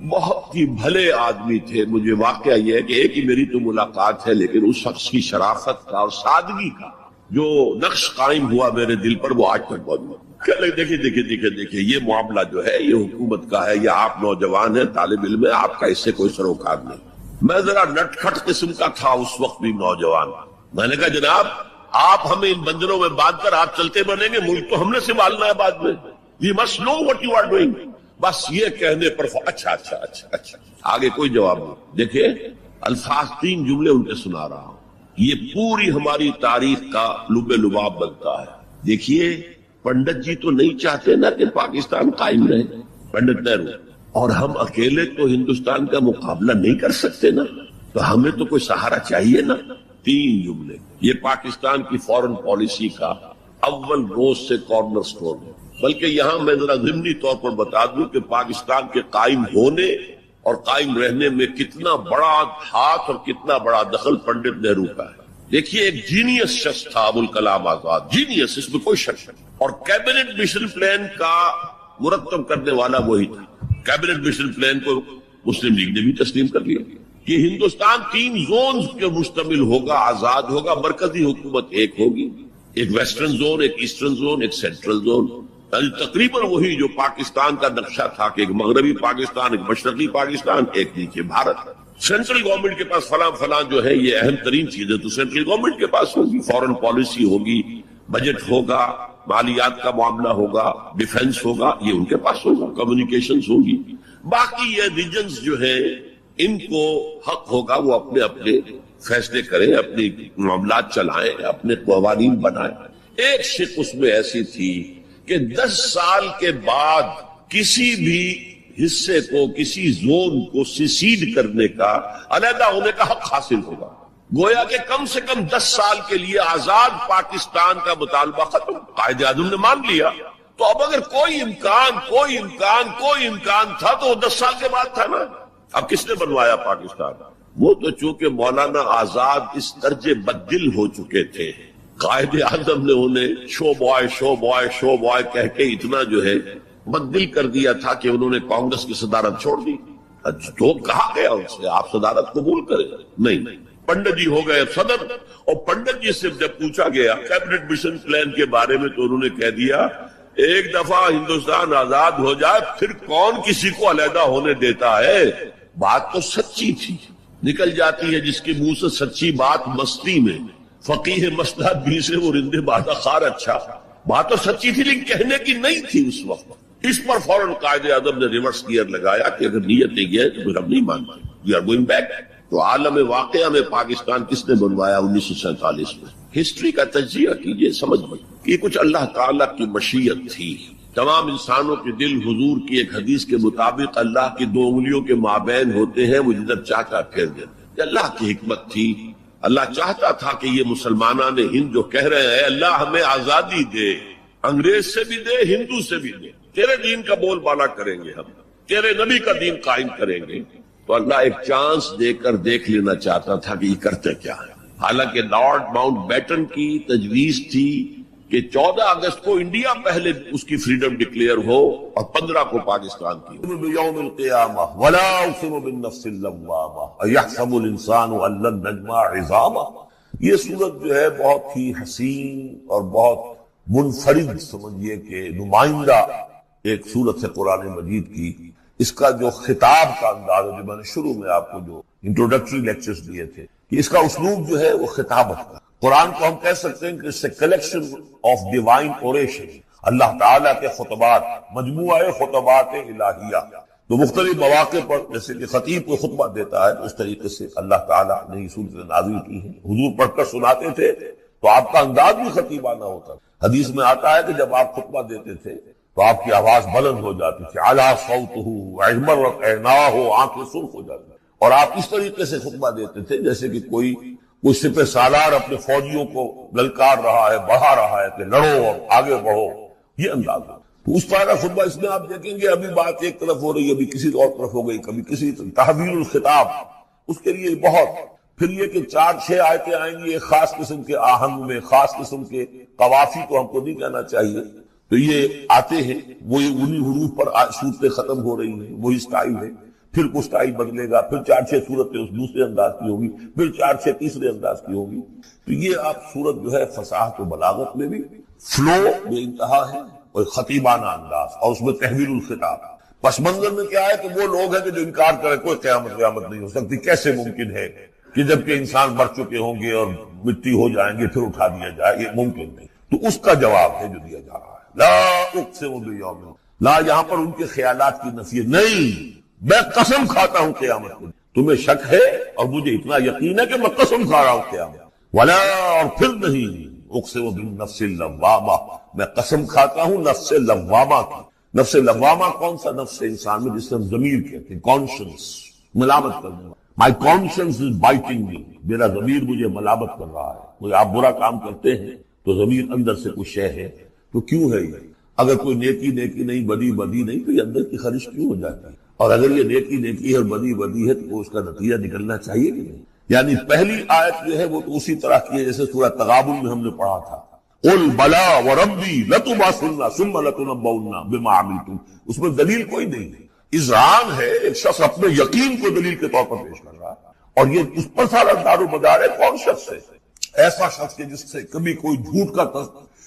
بہت ہی بھلے آدمی تھے. مجھے واقعہ یہ ہے کہ ایک ہی میری تو ملاقات ہے، لیکن اس شخص کی شرافت کا اور سادگی کا جو نقش قائم ہوا میرے دل پر، وہ آج تک موجود. دیکھیے یہ معاملہ جو ہے یہ حکومت کا ہے، یا آپ نوجوان ہیں، طالب علم ہے، آپ کا اس سے کوئی سروکار نہیں. میں ذرا نٹ کھٹ قسم کا تھا اس وقت بھی نوجوان. میں نے کہا جناب آپ ہمیں ان بندروں میں باندھ کر آپ چلتے بنیں گے، ملک تو ہم نے سنبھالنا ہے بعد میں. We must know what you are doing. بس یہ کہنے پر اچھا آگے کوئی جواب نہیں. دیکھیں الفاظ 3 جملے ان کے سنا رہا ہوں، یہ پوری ہماری تاریخ کا لب لباب بنتا ہے. دیکھیے پنڈت جی تو نہیں چاہتے نا کہ پاکستان قائم رہے، پنڈت نہرو، اور ہم اکیلے تو ہندوستان کا مقابلہ نہیں کر سکتے نا، تو ہمیں تو کوئی سہارا چاہیے نا. 3 جملے یہ پاکستان کی فورن پالیسی کا اول روز سے کارنر سٹون ہے. بلکہ یہاں میں ذرا ضمنی طور پر بتا دوں کہ پاکستان کے قائم ہونے اور قائم رہنے میں کتنا بڑا ہاتھ اور کتنا بڑا دخل پنڈت نہرو کا ہے. دیکھیے ایک جینیس شخص تھا ابوالکلام آزاد، جینیس، اس میں کوئی شک نہیں. اور کیبنٹ مشن پلان کا مرتب کرنے والا وہی تھا. کیبنٹ مشن پلان کو مسلم لیگ نے بھی تسلیم کر لیا کہ ہندوستان 3 زونز کے مشتمل ہوگا، آزاد ہوگا، مرکزی حکومت ایک ہوگی، ایک ویسٹرن زون، ایک ایسٹرن زون، ایک سینٹرل زون. تقریباً وہی جو پاکستان کا نقشہ تھا کہ ایک مغربی پاکستان، ایک مشرقی پاکستان، ایک نیچے بھارت. سینٹرل گورنمنٹ کے پاس فلاں جو ہے یہ اہم ترین چیزیں تو سینٹرل گورنمنٹ کے پاس ہوگی. فورن پالیسی ہوگی، بجٹ ہوگا، مالیات کا معاملہ ہوگا، ڈیفنس ہوگا، یہ ان کے پاس ہوگا، کمیونیکیشنز ہوگی. باقی یہ ریجنز جو ہے ان کو حق ہوگا وہ اپنے اپنے فیصلے کریں، اپنے معاملات چلائیں، اپنے قوانین بنائیں. ایک شق اس میں ایسی تھی کہ 10 سال کے بعد کسی بھی حصے کو، کسی زون کو سیسیڈ کرنے کا، علیحدہ ہونے کا حق حاصل ہوگا. گویا کہ کم سے کم 10 سال کے لیے آزاد پاکستان کا مطالبہ ختم. قائد اعظم نے مان لیا. تو اب اگر کوئی امکان تھا تو وہ 10 سال کے بعد تھا نا. اب کس نے بنوایا پاکستان؟ وہ تو چونکہ مولانا آزاد اس درجے بددل ہو چکے تھے، قائد اعظم نے انہیں شو بوائے کہہ کے اتنا جو ہے بددل کر دیا تھا کہ انہوں نے کانگریس کی صدارت چھوڑ دی. جو کہا گیا ان سے آپ صدارت قبول کریں، نہیں. پنڈت جی ہو گئے صدر، اور پنڈت جی سے جب پوچھا گیا کیبنٹ مشن پلان کے بارے میں تو انہوں نے کہہ دیا ایک دفعہ ہندوستان آزاد ہو جائے پھر کون کسی کو علیحدہ ہونے دیتا ہے. بات تو سچی تھی، نکل جاتی ہے جس کے منہ سے سچی بات مستی میں، فقیہ مسئلہ بھی سے وہ رندے بادہ خار اچھا، بات تو سچی تھی لیکن کہنے کی نہیں تھی اس وقت۔ اس پر فوراً قائد اعظم نے ریورس گیئر لگایا کہ اگر نیت نہیں ہے تو پھر ہم نہیں مانتے، وی آر گوئنگ بیک۔ تو عالم واقعہ میں پاکستان کس نے بنوایا 1947 میں؟ ہسٹری کا تجزیہ کیجئے، سمجھئے یہ کچھ اللہ تعالیٰ کی مشیت تھی۔ تمام انسانوں کے دل حضور کی ایک حدیث کے مطابق اللہ کی دو انگلیوں کے مابین ہوتے ہیں، وہ جدھر چاہتا پھیر دیتے۔ اللہ کی حکمت تھی، اللہ چاہتا تھا کہ یہ مسلمانان ہند جو کہہ رہے ہیں اللہ ہمیں آزادی دے، انگریز سے بھی دے، ہندو سے بھی دے، تیرے دین کا بول بالا کریں گے، ہم تیرے نبی کا دین قائم کریں گے، تو اللہ ایک چانس دے کر دیکھ لینا چاہتا تھا کہ یہ کرتے کیا ہے۔ حالانکہ لارڈ ماؤنٹ بیٹن کی تجویز تھی کہ 14 اگست کو انڈیا پہلے اس کی فریڈم ڈکلیئر ہو اور 15 کو پاکستان کی ہو۔ بیوم القیامہ ولا اقسم بالنفس اللوامہ ایحسب الانسان ان لن نجمع عظامہ۔ یہ صورت جو ہے بہت ہی حسین اور بہت منفرد سمجھیے کہ نمائندہ ایک صورت ہے قرآن مجید کی۔ اس کا جو خطاب کا انداز ہے، جو میں نے شروع میں آپ کو جو انٹروڈکٹری لیکچرز دیے تھے، کہ اس کا اسلوب جو ہے وہ خطابت کا۔ قرآن کو ہم کہہ سکتے ہیں کہ اس سے کلیکشن آف ڈیوائن اوریشن، اللہ تعالیٰ کے خطبات، مجموعہ خطبات الہیہ۔ تو مختلف مواقع پر جیسے کہ خطیب کو خطبہ دیتا ہے تو اس طریقے سے اللہ تعالیٰ نے یہ صورتیں نازل کی ہیں۔ حضور پڑھ کر سناتے تھے تو آپ کا انداز بھی خطیبانہ ہوتا ہے۔ حدیث میں آتا ہے کہ جب آپ خطبہ دیتے تھے تو آپ کی آواز بلند ہو جاتی تھی، اعلیٰ صوتہ احمرت عیناہ، آنکھیں سرخ ہو جاتی، اور آپ اس طریقے سے خطبہ دیتے تھے جیسے کہ کوئی سپہ سالار اپنے فوجیوں کو للکار رہا ہے، بڑھا رہا ہے کہ لڑو اور آگے بڑھو، یہ انداز ہے۔ تو اس طرح کا خطبہ اس میں آپ دیکھیں گے ابھی بات ایک طرف ہو رہی ہے، ابھی کسی اور طرف ہو گئی، کبھی کسی تحویل الخطاب، اس کے لیے بہت، پھر یہ کہ 4-6 آیتیں آئیں گی ایک خاص قسم کے آہنگ میں، خاص قسم کے قوافی تو ہم کو نہیں کہنا چاہیے، تو یہ آتے ہیں، وہ انہی حروف پر صورتیں ختم ہو رہی ہیں، وہی سٹائل ہے، پھر کچھ سٹائل بدلے گا، پھر 4-6 صورتیں اس دوسرے انداز کی ہوگی، پھر 4-6 تیسرے انداز کی ہوگی۔ تو یہ آپ صورت جو ہے فصاحت و بلاغت میں بھی فلو بے انتہا ہے اور خطیبانہ انداز، اور اس میں تحویل الخطاب۔ پس منظر میں کیا ہے کہ وہ لوگ ہیں کہ جو انکار کریں کوئی قیامت نہیں ہو سکتی، کیسے ممکن ہے کہ جبکہ انسان مر چکے ہوں گے اور مٹی ہو جائیں گے پھر اٹھا دیا جائے، یہ ممکن نہیں۔ تو اس کا جواب ہے جو دیا جا رہا ہے، لا اقسم بیوم، لا یہاں پر ان کے خیالات کی نفی نہیں، میں قسم کھاتا ہوں قیامت کو، تمہیں شک ہے اور مجھے اتنا یقین ہے کہ میں قسم کھا رہا ہوں قیامت، ولا، اور پھر نہیں، اقسم بالنفس اللوامہ، میں قسم کھاتا ہوں نفس لوامہ کی۔ نفس لوامہ کون سا نفس انسان میں جس سے ہم ضمیر کہتے ہیں، کانشنس، ملامت کرنے والا۔ مائی کانشنس از بائٹنگ می، میرا ضمیر مجھے ملامت کر رہا ہے۔ کوئی آپ برا کام کرتے ہیں تو ضمیر اندر سے کچھ شے ہے، تو کیوں ہے یہ؟ اگر کوئی نیکی نہیں، بدی نہیں، تو یہ اندر کی خرش کیوں ہو جاتی ہے؟ اور اگر یہ نیکی ہے اور بدی ہے تو اس کا نتیجہ نکلنا چاہیے کہ نہیں؟ یعنی پہلی آیت جو ہے وہ تو اسی طرح کی ہے جیسے سورہ تغابن میں ہم نے پڑھا تھا، قل بلا وربی لتبعثن ثم لتنبؤن بما عملتم، اس میں دلیل کوئی نہیں ہے، اذعان ہے، ایک شخص اپنے یقین کو دلیل کے طور پر پیش کر رہا ہے، اور یہ اس پر سارا دار و مدار ہے۔ کون شخص ہے؟ ایسا شخص کہ جس سے کبھی کوئی جھوٹ کا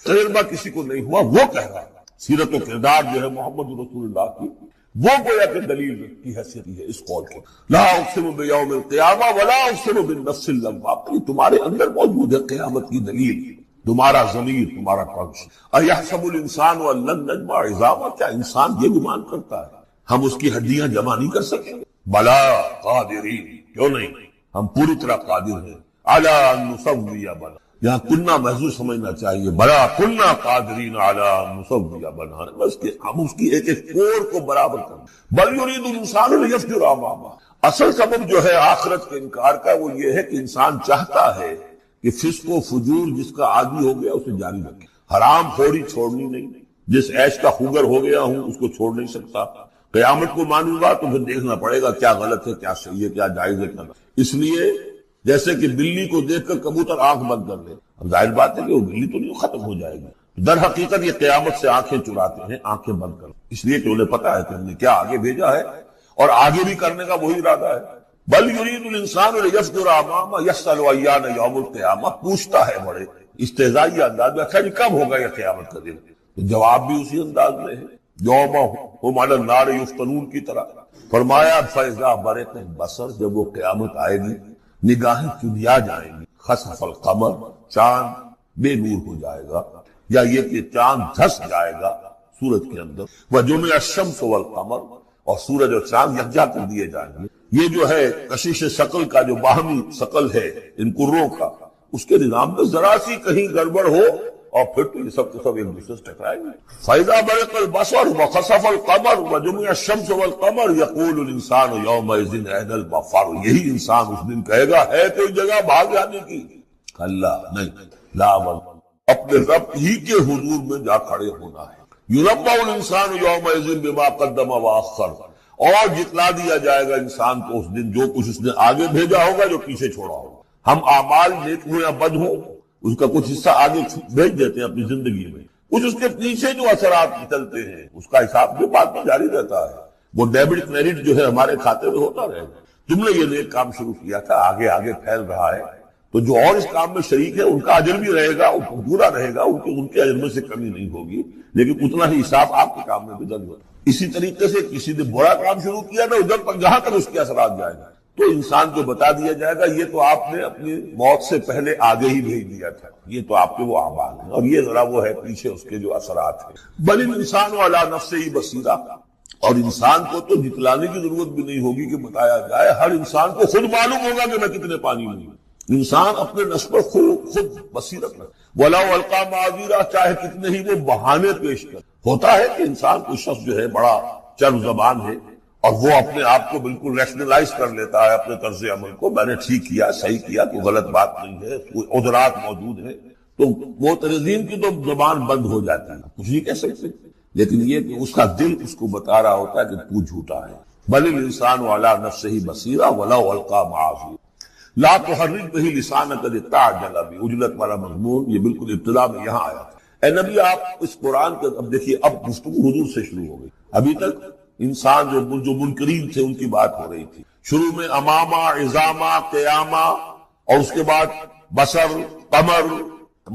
تجربہ کسی کو نہیں ہوا، وہ کہہ رہا ہے۔ سیرت و کردار جو ہے محمد رسول اللہ کی، وہ گویا کہ دلیل کی حیثیت ہے اس قول کی۔ لا اقسم بیوم القیامہ ولا اقسم بالنفس اللوامہ، یہ تمہارے اندر موجود ہے قیامت کی دلیل، تمہارا ضمیر، تمہارا قلب۔ ایحسب الانسان ان لن نجمع عظامہ، کیا انسان یہ گمان کرتا ہے ہم اس کی ہڈیاں جمع نہیں کر سکیں گے؟ بلا قادرین، کیوں نہیں، ہم پوری طرح قادر ہیں، علی ان نسوی بنا، یہاں کننا محضور سمجھنا چاہیے، بلا کننا قادرین علی ان نسوی بنا، بس کہ ہم اس کی ایک ایک کوڑ کو برابر کریں۔ بل یرید الانسان لیفجر امامہ، اصل سبب جو ہے آخرت کے انکار کا وہ یہ ہے کہ انسان چاہتا ہے کہ فسق و فجور جس کا عادی ہو گیا اسے جاری رکھے، حرام خوری چھوڑنی نہیں، جس عیش کا خوگر ہو گیا ہوں اس کو چھوڑ نہیں سکتا، قیامت کو مانوں گا تو پھر دیکھنا پڑے گا کیا غلط ہے، کیا صحیح ہے، کیا جائز ہے، کیا غلط۔ اس لیے جیسے کہ بلی کو دیکھ کر کبوتر آنکھ بند کر لے، اب ظاہر بات ہے کہ وہ بلی تو نہیں ختم ہو جائے گی، در حقیقت یہ قیامت سے آنکھیں چراتے ہیں، آنکھیں بند کر، اس لیے کہ انہیں پتا ہے کہ ہم نے کیا آگے بھیجا ہے اور آگے بھی کرنے کا وہی ارادہ ہے۔ بل یرید الانسان لیفجر امامہ یسأل ایان یوم القیامہ، پوچھتا ہے بڑے استہزائی انداز میں، اچھا جی کب ہوگا یہ قیامت کا دن؟ تو جواب بھی اسی انداز میں ہے، یوم ہم علی النار یفتنون کی طرح، فرمایا فیضا برق بصر، جب وہ قیامت آئے گی نگاہیں چنیا جائیں گی، خسف القمر، چاند بے نور ہو جائے گا، یا یہ کہ چاند دھس جائے گا سورج کے اندر، وجمع الشمس والقمر، اور سورج اور چاند یکجا کر دیے جائیں گے۔ یہ جو ہے کشش ثقل کا جو باہمی ثقل ہے ان کروں کا، اس کے نظام میں ذرا سی کہیں گڑبڑ ہو اور پھر تو یہ سب کے سب ایک دوسرے سے ٹکرائیں گے۔ فَإِذَا بَرِقَ الْبَصَرُ وَخَسَفَ الْقَمَرُ وَجُمِعَ الشَّمْسُ وَالْقَمَرُ يَقُولُ الْإِنسَانُ يَوْمَئِذٍ أَيْنَ الْمَفَرُ، یہی انسان اس دن کہے گا ہے کوئی جگہ بھاگ جانے کی؟ کلا نہیں، لا بل اپنے رب ہی کے حضور میں جا کھڑے ہونا ہے۔ يُنَبَّأُ الْإِنسَانُ يَوْمَئِذٍ بِمَا قَدَّمَ وَأَخَّرَ، اور جتلا دیا جائے گا انسان کو اس دن جو کچھ اس نے آگے بھیجا ہوگا، جو پیچھے چھوڑا ہوگا۔ ہم اعمال نیک ہوں یا بد ہوں، اس کا کچھ حصہ آگے بھیج دیتے ہیں اپنی زندگی میں، کچھ اس کے پیچھے جو اثرات نکلتے ہیں اس کا حساب بھی بعد میں جاری رہتا ہے۔ وہ ڈیبٹ کریڈٹ جو ہے ہمارے کھاتے میں ہوتا رہے گا، تم نے یہ نیک کام شروع کیا تھا، آگے آگے پھیل رہا ہے، تو جو اور اس کام میں شریک ہے ان کا اجر بھی رہے گا، پورا رہے گا، ان کے اجر میں سے کمی نہیں ہوگی، لیکن اتنا ہی حساب آپ کے کام میں بھی درج ہوگا۔ اسی طریقے سے کسی نے برا کام شروع کیا نا، ادھر پر جہاں تک اس کے اثرات جائیں گے تو انسان کو بتا دیا جائے گا یہ تو آپ نے اپنی موت سے پہلے آگے ہی بھیج دیا تھا، یہ تو آپ کے وہ اعمال ہیں، اور یہ ذرا وہ ہے پیچھے اس کے جو اثرات ہیں۔ بل الانسان علی نفسہ بصیرہ، اور انسان کو تو جتلانے کی ضرورت بھی نہیں ہوگی کہ بتایا جائے، ہر انسان کو خود معلوم ہوگا کہ میں کتنے پانی میں ہوں۔ انسان اپنے نفس پر خود بصیرت رکھے، وَلَوْ أَلْقَىٰ مَعَاذِيرَهُ، چاہے کتنے ہی وہ بہانے پیش کر۔ ہوتا ہے کہ انسان کوئی شخص جو ہے بڑا چرب زبان ہے اور وہ اپنے آپ کو بالکل ریشنلائز کر لیتا ہے اپنے طرز عمل کو، میں نے ٹھیک کیا، صحیح کیا، کوئی غلط بات نہیں ہے، کوئی عذرات موجود ہیں، تو وہ تنظیم کی تو زبان بند ہو جاتی ہے، کچھ نہیں کہہ سکتے، لیکن یہ کہ اس کا دل اس کو بتا رہا ہوتا ہے کہ تو جھوٹا ہے۔ بل الانسان علی نفسہ بصیرہ ولو القیٰ معاذیرہ لا تحرک بہ لسانک لتعجل بہ، عجلت والا مضمون یہ بالکل ابتدا میں یہاں آیا تھا۔ اے نبی آپ اس قرآن کے، اب دیکھیے اب گفتگو حضور سے شروع ہو گئی، ابھی تک انسان جو منکرین تھے ان کی بات ہو رہی تھی، شروع میں امامہ، عظامہ، قیامہ، اور اس کے بعد بصر، قمر،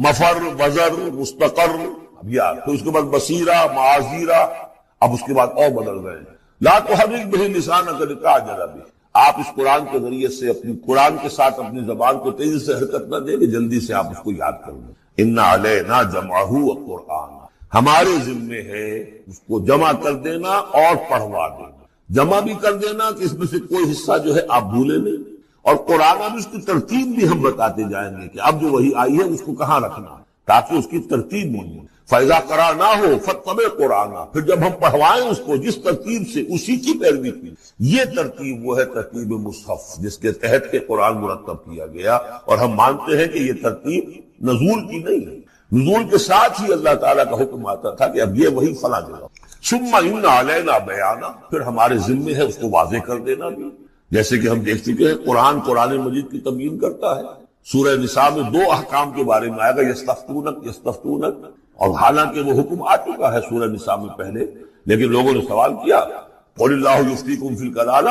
مفر، وزر، مستقر، اب یہ پھر اس کے بعد بصیرہ، معاذیرہ، اب اس کے بعد اور بدل گئے، لا تحرک بہ لسانک لتعجل بہ، آپ اس قرآن کے ذریعے سے اپنی قرآن کے ساتھ اپنی زبان کو تیزی سے حرکت نہ دیں کہ جلدی سے آپ اس کو یاد کر لیں۔ ان علینا جمعہ وقرآن، ہمارے ذمے ہے اس کو جمع کر دینا اور پڑھوا دینا، جمع بھی کر دینا کہ اس میں سے کوئی حصہ جو ہے آپ بھولے نہیں، اور قرآن اب اس کی ترتیب بھی ہم بتاتے جائیں گے کہ اب جو وہی آئی ہے اس کو کہاں رکھنا ہے تاکہ اس کی ترتیب نہیں ہے۔ فیضا قرا نہ ہو فتبع قرآن، پھر جب ہم پڑھوائیں اس کو جس ترتیب سے اسی کی پیروی کی، یہ ترتیب وہ ہے ترتیب مصحف جس کے تحت کے قرآن مرتب کیا گیا، اور ہم مانتے ہیں کہ یہ ترتیب نزول کی نہیں ہے، نزول کے ساتھ ہی اللہ تعالیٰ کا حکم آتا تھا کہ اب یہ وہی فلاں جگہ، ثم ان علینا بیانا، پھر ہمارے ذمے ہے اس کو واضح کر دینا بھی، جیسے کہ ہم دیکھ چکے ہیں قرآن مجید کی تبیین کرتا ہے۔ سورہ نساء میں 2 احکام کے بارے میں آئے گا، یستفتونک، اور حالانکہ وہ حکم آ چکا ہے سورہ نساء میں پہلے، لیکن لوگوں نے سوال کیا قل اللہ یفتیکم فی الکلالہ،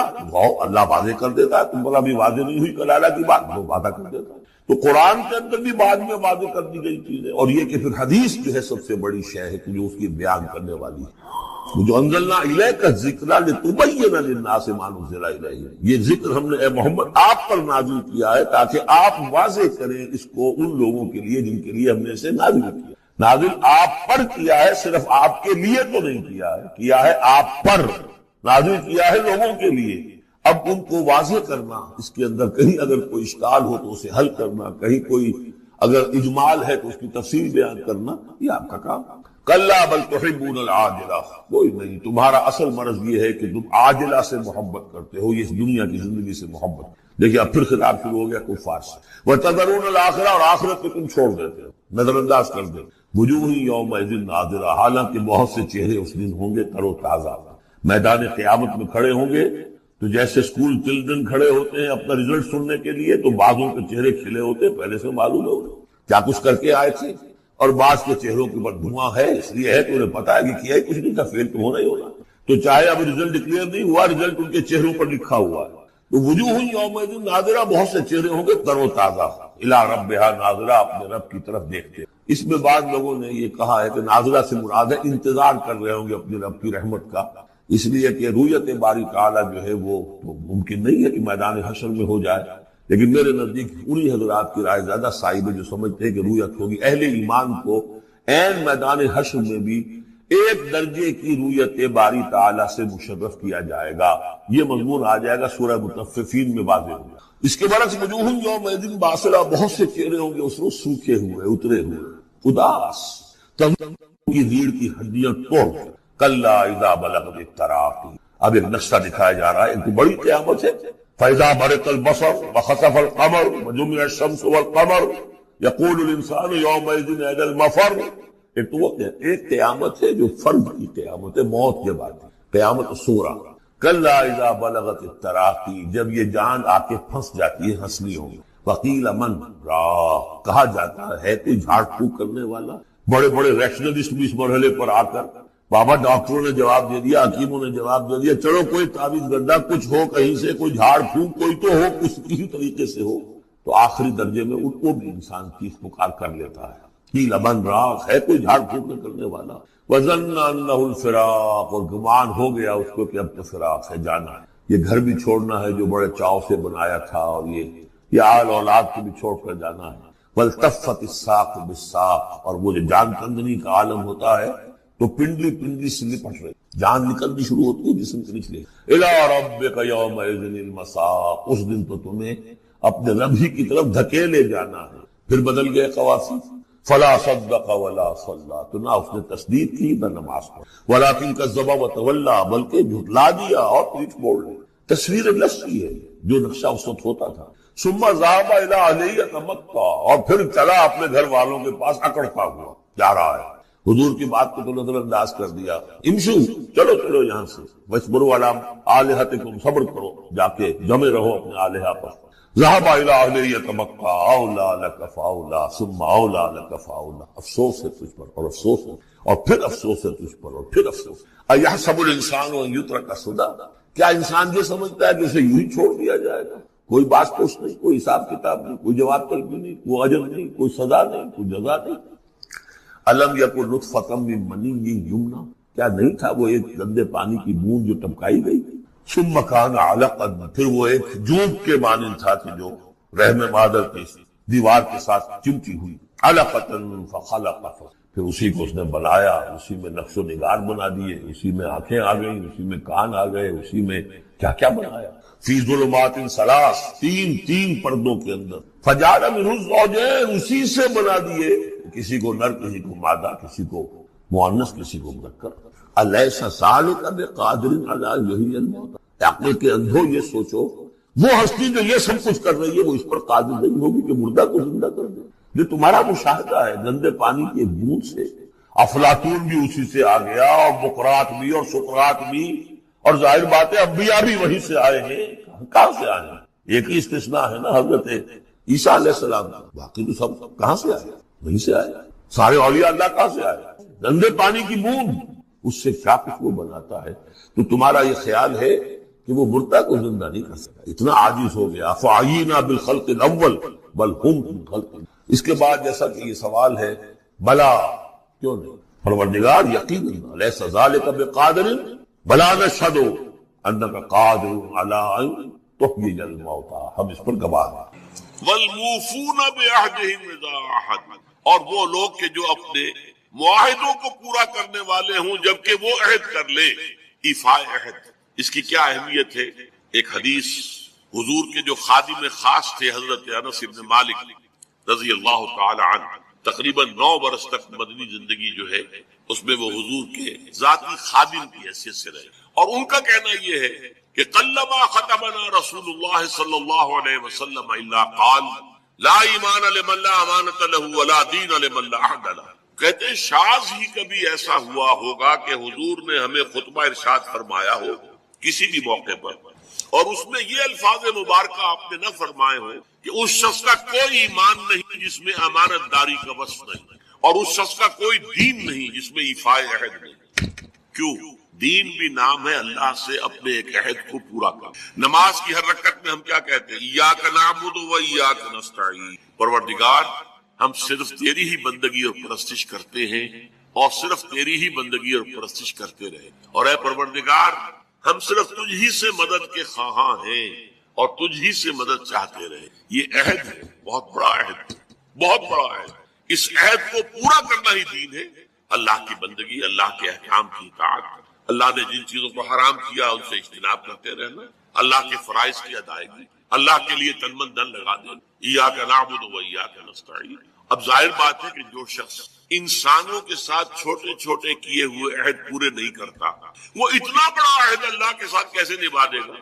اللہ واضح کر دیتا ہے، تم پر ابھی واضح نہیں ہوئی کلالہ کی بات، وہ وعدہ کر دیتا ہے۔ تو قرآن کے اندر بھی بعد میں واضح کر دی گئی چیزیں، اور یہ کہ پھر حدیث جو ہے سب سے بڑی شے ہے کہ جو اس کی بیان کرنے والی ہے، جو انزلنا الیک الذکر لتبین للناس ما نزل الیہم، یہ ذکر ہم نے اے محمد آپ پر نازل کیا ہے تاکہ آپ واضح کریں اس کو ان لوگوں کے لیے جن کے لیے ہم نے اسے نازل کیا۔ نازل آپ پر کیا ہے، صرف آپ کے لیے تو نہیں کیا ہے آپ پر، نازل کیا ہے لوگوں کے لیے۔ اب ان کو واضح کرنا، اس کے اندر کہیں اگر کوئی اشکال ہو تو اسے حل کرنا، کہیں کوئی اگر اجمال ہے تو اس کی تفصیل بیان کرنا، یہ آپ کا کام۔ کلا بل تحبون العاجلہ، کوئی نہیں، تمہارا اصل مرض یہ ہے کہ تم عاجلہ سے محبت کرتے ہو، یہ اس دنیا کی زندگی سے محبت۔ دیکھیے اب پھر خطاب شروع ہو گیا کفار سے، وتذرون الآخرہ، اور آخرت کو تم چھوڑ دیتے ہو، نظر انداز کر دے۔ وجوہ یومئذ ناظرہ، حالانکہ بہت سے چہرے اس دن ہوں گے تر و تازہ، میدان قیامت میں کھڑے ہوں گے تو جیسے اسکول چلڈرن کھڑے ہوتے ہیں اپنا رزلٹ سننے کے لیے، تو بعضوں کے چہرے کھلے ہوتے پہلے سے معلوم ہے کیا کچھ کر کے آئے تھے، اور بعض کے چہروں کے اوپر دھواں ہے، اس لیے ہے کہ انہیں پتا ہے کہ کیا ہی کچھ نہیں تھا، فیل تو ہونا ہی ہونا، تو چاہے اب رزلٹ ڈکلیئر نہیں ہوا، رزلٹ ان کے چہروں پر لکھا ہوا ہے۔ تو وجوہ یومئذ ناظرہ، بہت سے چہرے ہوں گے تر و تازہ، الی ربہا ناظرہ، اپنے رب کی طرف دیکھتے۔ اس میں بعض لوگوں نے یہ کہا ہے کہ ناظرہ سے مراد ہے انتظار کر رہے ہوں گے اپنے رب کی رحمت کا، اس لیے کہ رویت باری تعالیٰ جو ہے وہ تو ممکن نہیں ہے کہ میدان حشر میں ہو جائے، لیکن میرے نزدیک انہی حضرات کی رائے زیادہ صائب ہے جو سمجھتے ہیں کہ رویت ہوگی۔ اہل ایمان کو عین میدان حشر میں بھی ایک درجے کی رویت باری تعالیٰ سے مشرف کیا جائے گا۔ یہ مضمون آ جائے گا سورہ مطففین میں واضح ہوگا۔ اس کے برعکس وجوہ یومئذ باسرہ، بہت سے چہرے ہوں گے اس روز سوکھے ہوئے، اترے ہوئے، اداس، کی ریڑھ کی ہڈیاں توڑ۔ کلا اذا بلغت التراقی، اب ایک نقشہ دکھایا جا رہا ہے، ایک تو بڑی قیامت ہے۔ فاذا برق البصر وخسف القمر وجمع الشمس والقمر یقول الانسان یومئذ این المفر۔ ایک تو وہ ایک قیامت ہے جو فرد کی قیامت ہے، موت کے بعد قیامت الصغریٰ۔ کلا اذا بلغت التراقی، جب یہ جان آ کے پھنس جاتی ہے ہنسلیوں میں۔ وقیل من راق، کہا جاتا ہے کوئی جھاڑ پھونک کرنے والا۔ بڑے بڑے ریشنلسٹ بھی اس مرحلے پر آ کر، بابا ڈاکٹروں نے جواب دے دیا، حکیموں نے جواب دے دیا، چلو کوئی تعویذ گردہ کچھ ہو، کہیں سے کوئی جھاڑ پھونک کوئی تو ہو، کسی طریقے سے ہو، تو آخری درجے میں ان کو بھی انسان چیخ پکار کر لیتا ہے۔ قیل من راق، ہے کوئی جھاڑ پھونک کرنے والا۔ وظن انہ الفراق، اور گمان ہو گیا اس کو کہ اب تو فراق ہے، جانا ہے، یہ گھر بھی چھوڑنا ہے جو بڑے چاؤ سے بنایا تھا، اور یہ آل اولاد کو بھی چھوڑ کر جانا ہے۔ والتفت الساق بالساق، اور وہ جو جان کندنی کا عالم ہوتا ہے تو پنڈلی پنڈلی سے لپٹ رہی، جان نکلنی شروع ہوتی ہے جسم کے نچلے۔ الی ربک یومئذ المساق، اس دن تو تمہیں اپنے رب ہی کی طرف دھکیلے جانا ہے۔ پھر بدل گئے قوافی۔ فلا صدق ولا صلی، تو نہ اس نے تصدیق کی نہ نماز پڑھی۔ ولکن کذب وتولی، بلکہ جھٹلا دیا اور پیٹھ موڑ لی۔ تصویر لفظی ہے جو نقشہ اس وقت ہوتا تھا۔ ثم ذهب الى اهله يتمطى، اور پھر چلا اپنے گھر والوں کے پاس اکڑتا ہوا جا رہا ہے۔ حضور کی بات کو تو نظر انداز کر دیا، امشو، چلو چلو یہاں سے، واسبروا علی آلہتکم، صبر کرو، جا کے جمے رہو اپنے آلہہ پر۔ ذهب الى اهله يتمطى اولى لك فاولى ثم اولى لك فاولى، افسوس ہے تجھ پر اور افسوس ہے اور پھر افسوس ہے تجھ پر اور پھر افسوس۔ ایحسب الانسان ان یترک سدى، کیا انسان یہ سمجھتا ہے کہ اسے یوں ہی چھوڑ دیا جائے گا؟ کوئی بات پوچھ نہیں، کوئی حساب کتاب نہیں، کوئی جواب طلبی نہیں، کوئی اجر نہیں، کوئی سزا نہیں، کوئی جزا نہیں۔ الم یکن نطفۃ من منی یمنی، کیا نہیں تھا وہ ایک گندے پانی کی بوند جو ٹپکائی گئی؟ ثم کان علقا، پھر وہ ایک جوک کے مانند تھا کہ جو رحم مادر کی دیوار کے ساتھ چمٹی ہوئی۔ علقۃ فخلق، پھر اسی کو اس نے بنایا، اسی میں نقش و نگار بنا دیے، اسی میں آنکھیں آ گئیں، اسی میں کان آ گئے، اسی میں کیا کیا بنایا۔ فی ظلمات ثلاث، تین پردوں کے اندر۔ فجعل منہ الزوجین، اسی سے بنا دیے، کسی کو نر، کسی کو مادہ، کسی کو مؤنث، کسی کو مذکر۔ الیس ذلک بقادر علی ان یحیی الموتى، عقل کے اندھو یہ سوچو، وہ ہستی جو یہ سب کچھ کر رہی ہے وہ اس پر قادر نہیں ہوگی کہ مردہ کو زندہ کر دے؟ یہ تمہارا مشاہدہ ہے گندے پانی کی ایک بوند سے۔ افلاطون بھی اسی سے آ گیا، اور بقراط بھی، اور سقراط بھی، اور ظاہر بات ہے انبیاء بھی وہیں سے آئے ہیں۔ کہاں سے آئے ہیں؟ ایک ہی استثناء ہے نا، حضرت عیسیٰ علیہ السلام، باقی تو سب کہاں سے آئے؟ وہیں سے آئے۔ سارے اولیاء اللہ کہاں سے آئے؟ گندے پانی کی بوند، اس سے کیا کچھ وہ بناتا ہے۔ تو تمہارا یہ خیال ہے کہ وہ مردہ کو زندہ نہیں کر سکتا، اتنا عاجز ہو گیا۔ فعینا بالخلق الاول بل ہم من خلق۔ اس کے بعد جیسا کہ یہ سوال ہے، بلا، کیوں نہیں؟ پروردگار یقینا لیس ذلک بقادر بلا نشہد انک قادر علی ان تحیی الموتى، ہم اس پر گواہ ہیں۔ والموفون بعہدہم اذا عاہدوا، اور وہ لوگ کہ جو اپنے معاہدوں کو پورا کرنے والے ہوں جبکہ وہ عہد کر لیں۔ ایفاء عہد، اس کی کیا اہمیت ہے؟ ایک حدیث، حضور کے جو خادم خاص تھے حضرت انس بن مالک رضی اللہ تعالی عنہ، تقریباً 9 برس تک مدنی زندگی جو ہے اس میں وہ حضور کے ذاتی خادم کی حیثیت سے رہے، اور ان کا کہنا یہ ہے کہ قلما ختمنا رسول اللہ صلی اللہ علیہ وسلم الا قال لا ایمان لمن لا امانۃ له ولا دین لمن لا عہد له۔ کہتے ہیں شاذ ہی کبھی ایسا ہوا ہوگا کہ حضور نے ہمیں خطبہ ارشاد فرمایا ہو کسی بھی موقع پر، اور اس میں یہ الفاظ مبارکہ آپ نے نہ فرمائے ہوں کہ اس شخص کا کوئی ایمان نہیں جس میں امانت داری کا وصف نہیں، اور اس شخص کا کوئی دین نہیں جس میں ایفاء عہد نہیں۔ کیوں؟ دین بھی نام ہے اللہ سے اپنے ایک عہد کو پورا کر۔ نماز کی ہر رکعت میں ہم کیا کہتے ہیں؟ ایاک نعبد و ایاک نستعین، پروردگار ہم صرف تیری ہی بندگی اور پرستش کرتے ہیں، اور صرف تیری ہی بندگی اور پرستش کرتے رہے، اور اے پروردگار ہم صرف تجھ ہی سے مدد کے خواہاں ہیں اور تجھ ہی سے مدد چاہتے رہے۔ یہ عہد ہے، بہت بڑا عہد ہے، بہت بڑا عہد۔ اس عہد کو پورا کرنا ہی دین ہے، اللہ کی بندگی، اللہ کے احکام کی اطاعت، اللہ نے جن چیزوں کو حرام کیا ان سے اجتناب کرتے رہنا، اللہ کے فرائض کی ادائیگی، اللہ کے لیے تن من دھن لگا دینا، ایاک نعبد و ایاک نستعین۔ اب ظاہر بات ہے کہ جو شخص انسانوں کے ساتھ چھوٹے چھوٹے کیے ہوئے عہد پورے نہیں کرتا، وہ اتنا بڑا عہد اللہ کے ساتھ کیسے نبھا دے گا؟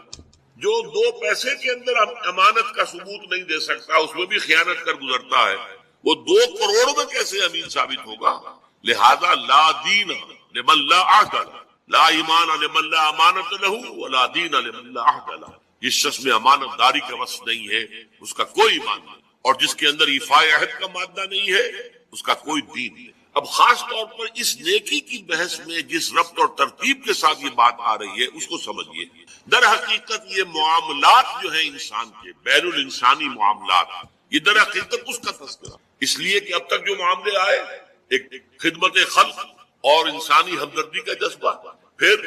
جو 2 پیسے کے اندر امانت کا ثبوت نہیں دے سکتا، اس میں بھی خیانت کر گزرتا ہے، وہ 2 کروڑ میں کیسے امین ثابت ہوگا؟ لہذا لا دین لمن لا عہد لہ، لا ایمان لمن لا امانت لہ ولا دین لمن لا عہد لہ۔ جس شخص میں امانت داری کا وصف نہیں ہے اس کا کوئی ایمان نہیں، اور جس کے اندر ایفاء عہد کا مادہ نہیں ہے اس کا کوئی دین نہیں۔ اب خاص طور پر اس نیکی کی بحث میں جس ربط اور ترتیب کے ساتھ یہ بات آ رہی ہے اس کو سمجھیے۔ در حقیقت یہ معاملات جو ہیں انسان کے، بین الانسانی معاملات، یہ در حقیقت اس کا تذکرہ، اس لیے کہ اب تک جو معاملے آئے، ایک خدمت خلق اور انسانی ہمدردی کا جذبہ، پھر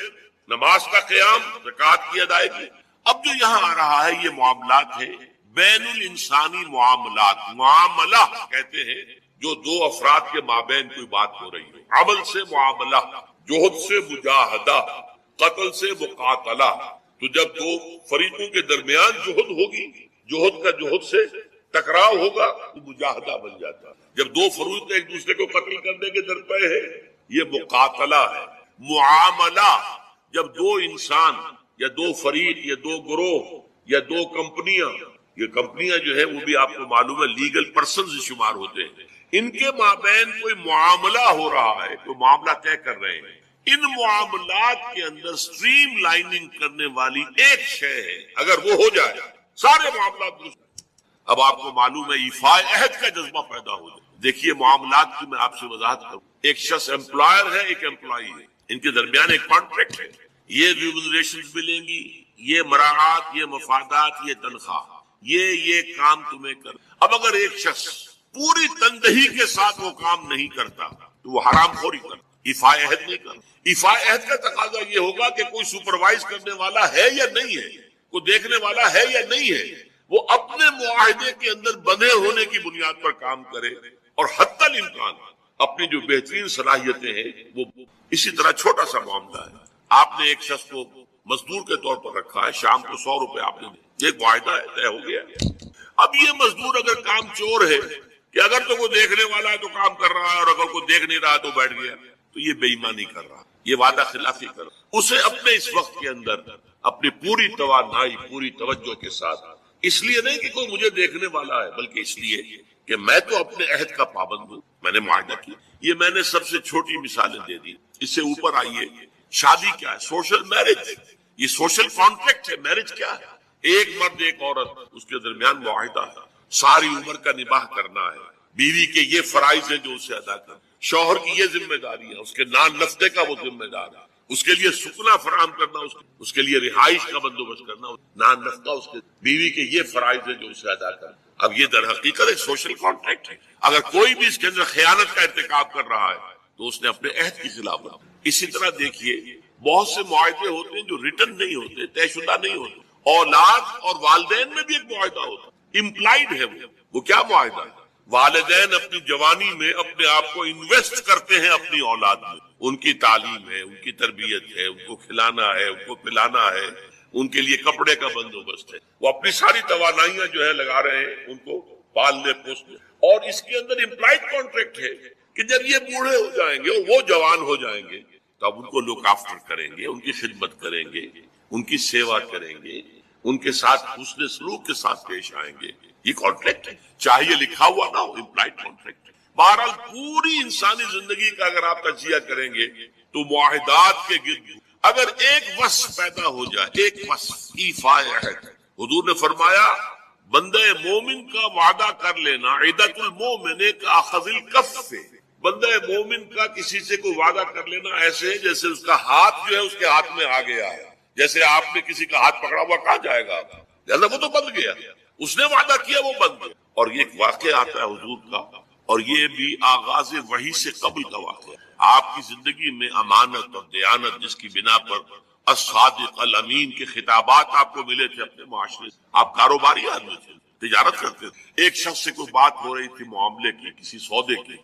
نماز کا قیام، زکوٰۃ کی ادائیگی، اب جو یہاں آ رہا ہے یہ معاملات ہیں بین الانسانی معاملات۔ معاملہ کہتے ہیں جو 2 افراد کے مابین کوئی بات ہو رہی ہے، عمل سے معاملہ، جوہد سے مجاہدہ، قتل سے مقاتلہ۔ تو جب 2 فریقوں کے درمیان جوہد ہوگی، جوہد کا جوہد سے ٹکراؤ ہوگا تو مجاہدہ بن جاتا ہے۔ جب 2 فریق ایک دوسرے کو قتل کرنے کے درپے ہے یہ مقاتلہ ہے۔ معاملہ جب 2 انسان یا 2 فریق یا 2 گروہ یا 2 کمپنیاں، یہ کمپنیاں جو ہے وہ بھی آپ کو معلوم ہے لیگل پرسنز شمار ہوتے ہیں، ان کے مابین کوئی معاملہ ہو رہا ہے، کوئی معاملہ طے کر رہے ہیں، ان معاملات کے اندر سٹریم لائننگ کرنے والی ایک شے ہے، اگر وہ ہو جائے سارے معاملات درست۔ اب آپ کو معلوم ہے ایفاء عہد کا جذبہ پیدا ہو جائے۔ دیکھیے معاملات کی میں آپ سے وضاحت کروں، ایک شخص امپلائر ہے، ایک امپلائی ہے، ان کے درمیان ایک کانٹریکٹ ہے، یہ ریمونریشنز ملیں گی، یہ مراعات، یہ مفادات، یہ تنخواہ، یہ کام تمہیں کر۔ اب اگر ایک شخص پوری تندہی کے ساتھ وہ کام نہیں کرتا تو وہ حرام خوری کرتا، ایفاء عہد نہیں کرتا۔ ایفاء عہد کا تقاضا یہ ہوگا کہ کوئی سپروائز کرنے والا ہے یا نہیں ہے، کوئی دیکھنے والا ہے یا نہیں ہے، وہ اپنے معاہدے کے اندر بندھے ہونے کی بنیاد پر کام کرے، اور حتی الامکان اپنی جو بہترین صلاحیتیں ہیں وہ۔ اسی طرح چھوٹا سا معاملہ ہے، آپ نے ایک شخص کو مزدور کے طور پر رکھا ہے، شام کو 100 روپے آپ نے دے، ایک معاہدہ ہے، طے ہو گیا۔ اب یہ مزدور اگر کام چور ہے کہ اگر تو کوئی دیکھنے والا ہے تو کام کر رہا ہے، اور اگر کوئی دیکھ نہیں رہا تو بیٹھ گیا، تو یہ بے ایمانی کر رہا، یہ وعدہ خلافی کر رہا۔ اسے اپنے اس وقت کے اندر اپنی پوری توانائی، پوری توجہ کے ساتھ، اس لیے نہیں کہ کوئی مجھے دیکھنے والا ہے، بلکہ اس لیے کہ میں تو اپنے عہد کا پابند ہوں، میں نے معاہدہ کیا۔ یہ میں نے سب سے چھوٹی مثالیں دے دی، اس سے اوپر آئیے۔ شادی کیا ہے؟ سوشل میرج، یہ سوشل کانٹریکٹ ہے۔ میرج کیا ہے؟ ایک مرد ایک عورت، اس کے درمیان معاہدہ ہے، ساری عمر کا نباہ کرنا ہے، بیوی کے یہ فرائض ہیں جو اسے ادا کرنا، شوہر کی یہ ذمہ داری ہے، اس کے نان نفقے کا وہ ذمہ دار ہے، اس کے لیے سکنا فراہم کرنا، اس کے لیے رہائش کا بندوبست کرنا، نان نفقہ اس کے، بیوی کے یہ فرائض ہیں جو اسے ادا کرنا۔ اب یہ در حقیقت ایک سوشل کانٹریکٹ ہے۔ اگر کوئی بھی اس کے اندر خیانت کا ارتکاب کر رہا ہے تو اس نے اپنے عہد کی خلاف ورزی۔ اسی طرح دیکھیے بہت سے معاہدے ہوتے ہیں جو ریٹن نہیں ہوتے، طے شدہ نہیں ہوتے۔ اولاد اور والدین میں بھی ایک معاہدہ ہوتا ہے، امپلائڈ ہے وہ کیا معاہدہ ہے؟ والدین اپنی جوانی میں اپنے آپ کو انویسٹ کرتے ہیں اپنی اولاد میں، ان کی تعلیم ہے، ان کی تربیت ہے، ان کو کھلانا ہے، ان کو پلانا ہے، ان کے لیے کپڑے کا بندوبست ہے، وہ اپنی ساری توانائیاں جو ہے لگا رہے ہیں ان کو پالنے پوسنے۔ اور اس کے اندر امپلائڈ کانٹریکٹ ہے کہ جب یہ بوڑھے ہو جائیں گے، وہ جوان ہو جائیں گے، تب ان کو لک آفٹر کریں گے، ان کی خدمت کریں گے، ان کی سیوا کریں گے، ان کے ساتھ حسن سلوک کے ساتھ پیش آئیں گے۔ یہ کانٹریکٹ ہے، چاہے یہ لکھا ہوا نہ ہو، امپلائڈ کانٹریکٹ۔ بہرحال پوری انسانی زندگی کا اگر آپ تجزیہ کریں گے تو معاہدات کے گرد اگر ایک وصف پیدا ہو جائے، ایک وصف ایفاء عہد، حضور نے فرمایا بندہ مومن کا وعدہ کر لینا عدت المومن کا اخذ الکف سے، بندہ مومن کا کسی سے کوئی وعدہ کر لینا ایسے ہے جیسے اس کا ہاتھ جو ہے اس کے ہاتھ میں آ گیا ہے، جیسے آپ نے کسی کا ہاتھ پکڑا ہوا کہاں جائے گا، لہذا وہ تو بند گیا، اس نے وعدہ کیا وہ بند گیا۔ اور یہ ایک واقعہ آتا ہے حضور کا اور یہ بھی آغاز وحی سے قبل کا واقعہ ہے۔ آپ کی زندگی میں امانت اور دیانت جس کی بنا پر الصادق الامین کے خطابات آپ کو ملے تھے اپنے معاشرے سے، آپ کاروباری آدمی تھے، تجارت کرتے تھے، ایک شخص سے کوئی بات ہو رہی تھی معاملے کی، کسی سودے کی،